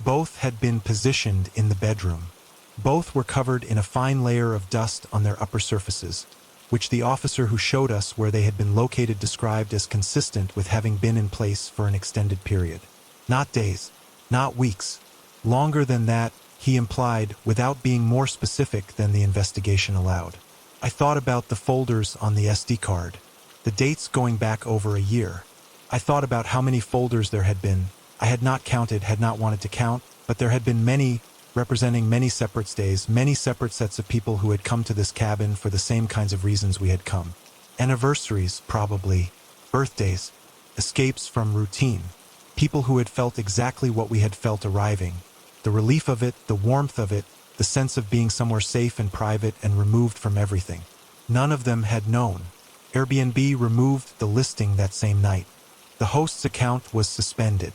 Both had been positioned in the bedroom. Both were covered in a fine layer of dust on their upper surfaces, which the officer who showed us where they had been located described as consistent with having been in place for an extended period. Not days, not weeks. Longer than that, he implied, without being more specific than the investigation allowed. I thought about the folders on the SD card, the dates going back over a year. I thought about how many folders there had been. I had not counted, had not wanted to count, but there had been many, representing many separate stays, many separate sets of people who had come to this cabin for the same kinds of reasons we had come. Anniversaries, probably. Birthdays. Escapes from routine. People who had felt exactly what we had felt arriving. The relief of it, the warmth of it, the sense of being somewhere safe and private and removed from everything. None of them had known. Airbnb removed the listing that same night. The host's account was suspended.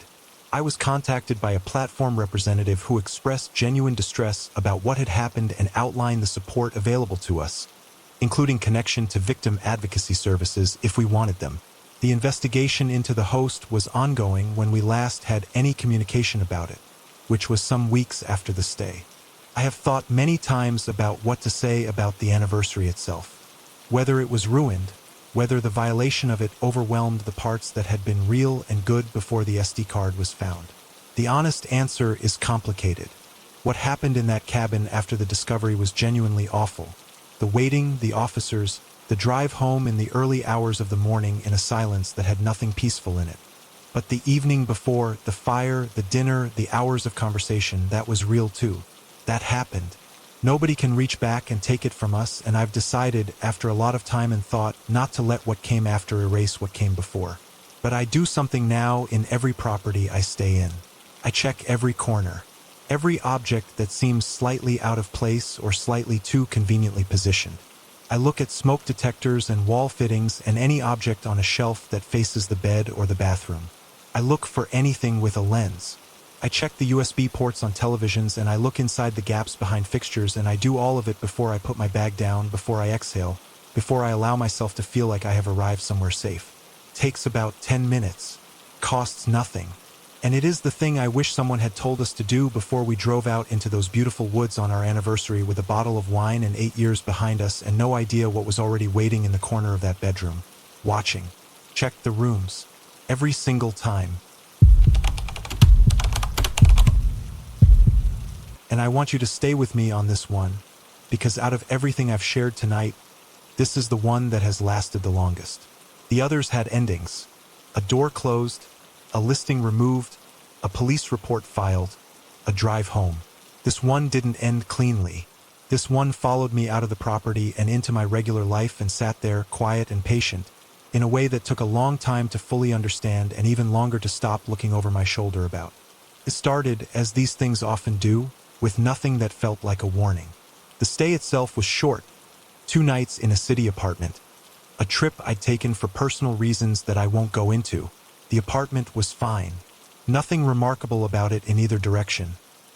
I was contacted by a platform representative who expressed genuine distress about what had happened and outlined the support available to us, including connection to victim advocacy services if we wanted them. The investigation into the host was ongoing when we last had any communication about it, which was some weeks after the stay. I have thought many times about what to say about the anniversary itself. Whether it was ruined, whether the violation of it overwhelmed the parts that had been real and good before the SD card was found. The honest answer is complicated. What happened in that cabin after the discovery was genuinely awful. The waiting, the officers, the drive home in the early hours of the morning in a silence that had nothing peaceful in it. But the evening before, the fire, the dinner, the hours of conversation, that was real too. That happened. Nobody can reach back and take it from us, and I've decided, after a lot of time and thought, not to let what came after erase what came before. But I do something now in every property I stay in. I check every corner. Every object that seems slightly out of place or slightly too conveniently positioned. I look at smoke detectors and wall fittings and any object on a shelf that faces the bed or the bathroom. I look for anything with a lens. I check the USB ports on televisions and I look inside the gaps behind fixtures, and I do all of it before I put my bag down, before I exhale, before I allow myself to feel like I have arrived somewhere safe. Takes about 10 minutes. Costs nothing. And it is the thing I wish someone had told us to do before we drove out into those beautiful woods on our anniversary with a bottle of wine and 8 years behind us and no idea what was already waiting in the corner of that bedroom. Watching. Checked the rooms. Every single time. And I want you to stay with me on this one, because out of everything I've shared tonight, this is the one that has lasted the longest. The others had endings. A door closed, a listing removed, a police report filed, a drive home. This one didn't end cleanly. This one followed me out of the property and into my regular life and sat there, quiet and patient, in a way that took a long time to fully understand and even longer to stop looking over my shoulder about. It started, as these things often do, with nothing that felt like a warning. The stay itself was short. 2 nights in a city apartment. A trip I'd taken for personal reasons that I won't go into. The apartment was fine. Nothing remarkable about it in either direction.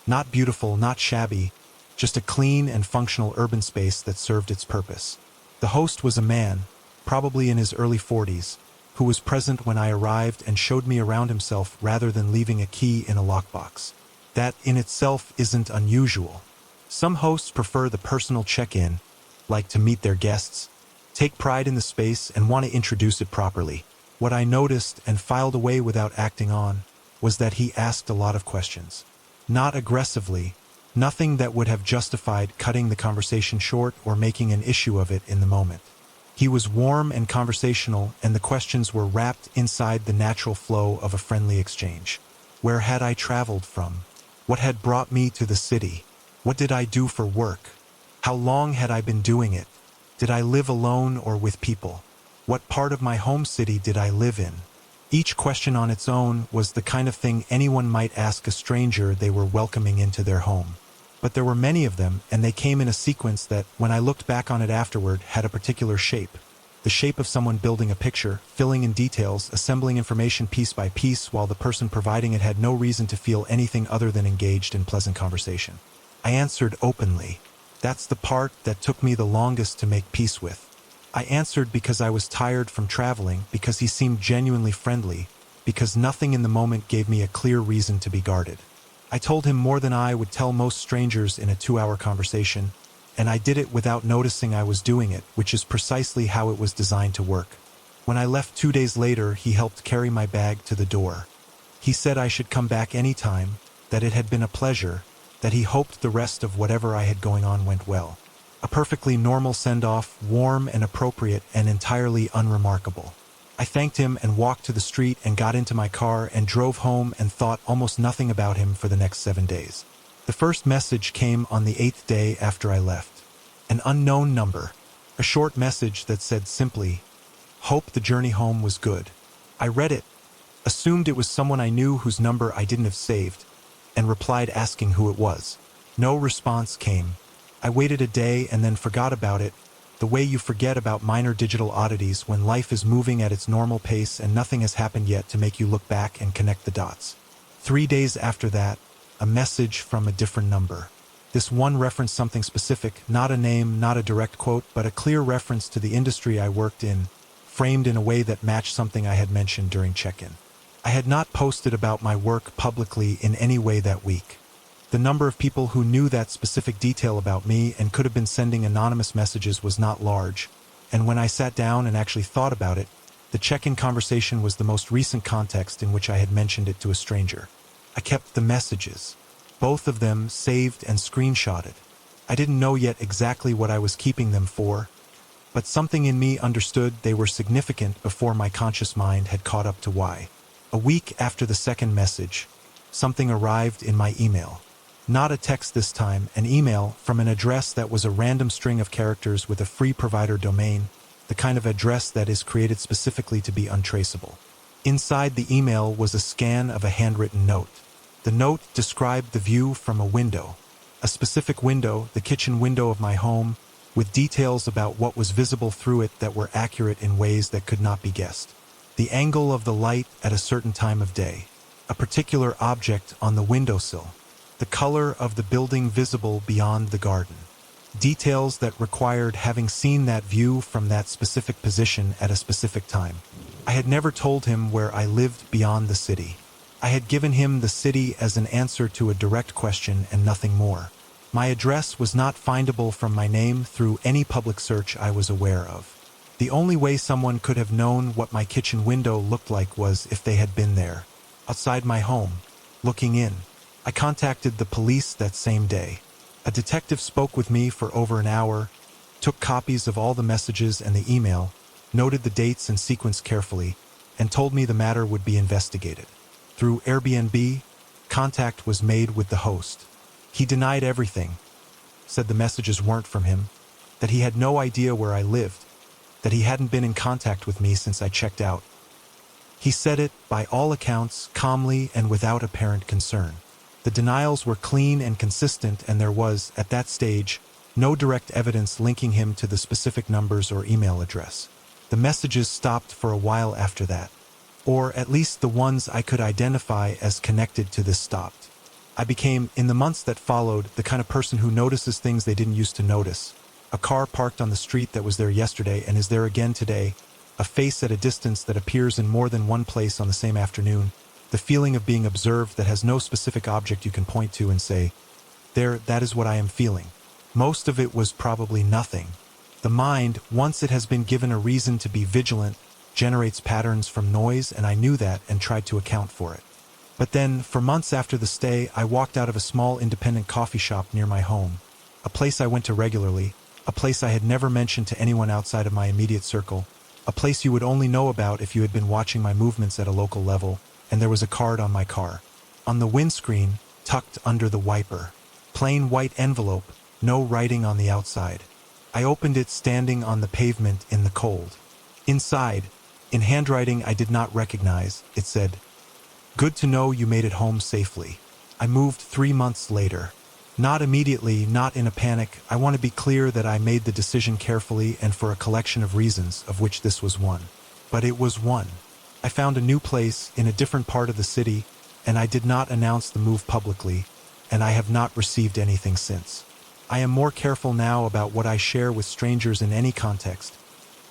Not beautiful, not shabby, just a clean and functional urban space that served its purpose. The host was a man, probably in his early 40s, who was present when I arrived and showed me around himself rather than leaving a key in a lockbox. That in itself isn't unusual. Some hosts prefer the personal check-in, like to meet their guests, take pride in the space and want to introduce it properly. What I noticed and filed away without acting on was that he asked a lot of questions. Not aggressively, nothing that would have justified cutting the conversation short or making an issue of it in the moment. He was warm and conversational, and the questions were wrapped inside the natural flow of a friendly exchange. Where had I traveled from? What had brought me to the city? What did I do for work? How long had I been doing it? Did I live alone or with people? What part of my home city did I live in? Each question on its own was the kind of thing anyone might ask a stranger they were welcoming into their home. But there were many of them, and they came in a sequence that, when I looked back on it afterward, had a particular shape. The shape of someone building a picture, filling in details, assembling information piece by piece, while the person providing it had no reason to feel anything other than engaged in pleasant conversation. I answered openly. That's the part that took me the longest to make peace with. I answered because I was tired from traveling, because he seemed genuinely friendly, because nothing in the moment gave me a clear reason to be guarded. I told him more than I would tell most strangers in a 2-hour conversation, and I did it without noticing I was doing it, which is precisely how it was designed to work. When I left 2 days later, he helped carry my bag to the door. He said I should come back anytime, that it had been a pleasure, that he hoped the rest of whatever I had going on went well. A perfectly normal send-off, warm and appropriate and entirely unremarkable. I thanked him and walked to the street and got into my car and drove home and thought almost nothing about him for the next 7 days. The first message came on the 8th day after I left. An unknown number. A short message that said simply, "Hope the journey home was good." I read it, assumed it was someone I knew whose number I didn't have saved, and replied asking who it was. No response came. I waited a day and then forgot about it, the way you forget about minor digital oddities when life is moving at its normal pace and nothing has happened yet to make you look back and connect the dots. 3 days after that, a message from a different number. This one referenced something specific, not a name, not a direct quote, but a clear reference to the industry I worked in, framed in a way that matched something I had mentioned during check-in. I had not posted about my work publicly in any way that week. The number of people who knew that specific detail about me and could have been sending anonymous messages was not large, And when I sat down and actually thought about it, the check-in conversation was the most recent context in which I had mentioned it to a stranger. I kept the messages, both of them saved and screenshotted. I didn't know yet exactly what I was keeping them for, but something in me understood they were significant before my conscious mind had caught up to why. A week after the second message, something arrived in my email. Not a text this time, an email from an address that was a random string of characters with a free provider domain, the kind of address that is created specifically to be untraceable. Inside the email was a scan of a handwritten note. The note described the view from a window, a specific window, the kitchen window of my home, with details about what was visible through it that were accurate in ways that could not be guessed. The angle of the light at a certain time of day, a particular object on the windowsill, the color of the building visible beyond the garden. Details that required having seen that view from that specific position at a specific time. I had never told him where I lived beyond the city. I had given him the city as an answer to a direct question and nothing more. My address was not findable from my name through any public search I was aware of. The only way someone could have known what my kitchen window looked like was if they had been there, outside my home, looking in. I contacted the police that same day. A detective spoke with me for over an hour, took copies of all the messages and the email, noted the dates and sequence carefully, and told me the matter would be investigated. Through Airbnb, contact was made with the host. He denied everything, said the messages weren't from him, that he had no idea where I lived, that he hadn't been in contact with me since I checked out. He said it, by all accounts, calmly and without apparent concern. The denials were clean and consistent, and there was, at that stage, no direct evidence linking him to the specific numbers or email address. The messages stopped for a while after that, or at least the ones I could identify as connected to this stopped. I became, in the months that followed, the kind of person who notices things they didn't used to notice. A car parked on the street that was there yesterday and is there again today. A face at a distance that appears in more than one place on the same afternoon. The feeling of being observed that has no specific object you can point to and say, "There, that is what I am feeling." Most of it was probably nothing. The mind, once it has been given a reason to be vigilant, generates patterns from noise, and I knew that and tried to account for it. But then, for months after the stay, I walked out of a small independent coffee shop near my home, a place I went to regularly, a place I had never mentioned to anyone outside of my immediate circle, a place you would only know about if you had been watching my movements at a local level, and there was a card on my car. On the windscreen, tucked under the wiper. Plain white envelope, no writing on the outside. I opened it standing on the pavement in the cold. Inside, in handwriting I did not recognize, it said, "Good to know you made it home safely. I moved 3 months later." Not immediately, not in a panic. I want to be clear that I made the decision carefully and for a collection of reasons, of which this was one. But it was one. I found a new place in a different part of the city, and I did not announce the move publicly, and I have not received anything since. I am more careful now about what I share with strangers in any context,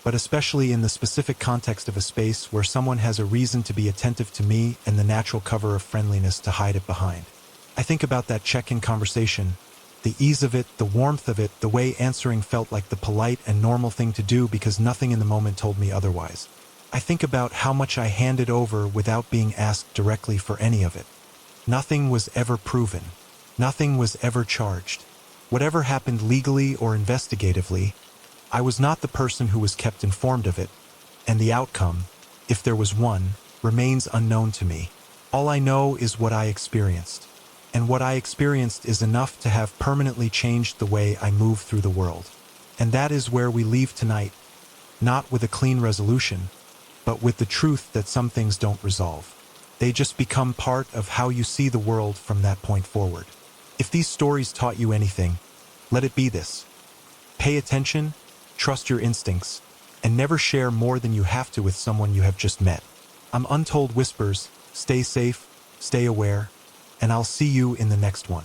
but especially in the specific context of a space where someone has a reason to be attentive to me and the natural cover of friendliness to hide it behind. I think about that check-in conversation, the ease of it, the warmth of it, the way answering felt like the polite and normal thing to do because nothing in the moment told me otherwise. I think about how much I handed over without being asked directly for any of it. Nothing was ever proven. Nothing was ever charged. Whatever happened legally or investigatively, I was not the person who was kept informed of it, and the outcome, if there was one, remains unknown to me. All I know is what I experienced. And what I experienced is enough to have permanently changed the way I move through the world. And that is where we leave tonight, not with a clean resolution, but with the truth that some things don't resolve. They just become part of how you see the world from that point forward. If these stories taught you anything, let it be this. Pay attention, trust your instincts, and never share more than you have to with someone you have just met. I'm Untold Whispers. Stay safe, stay aware, and I'll see you in the next one.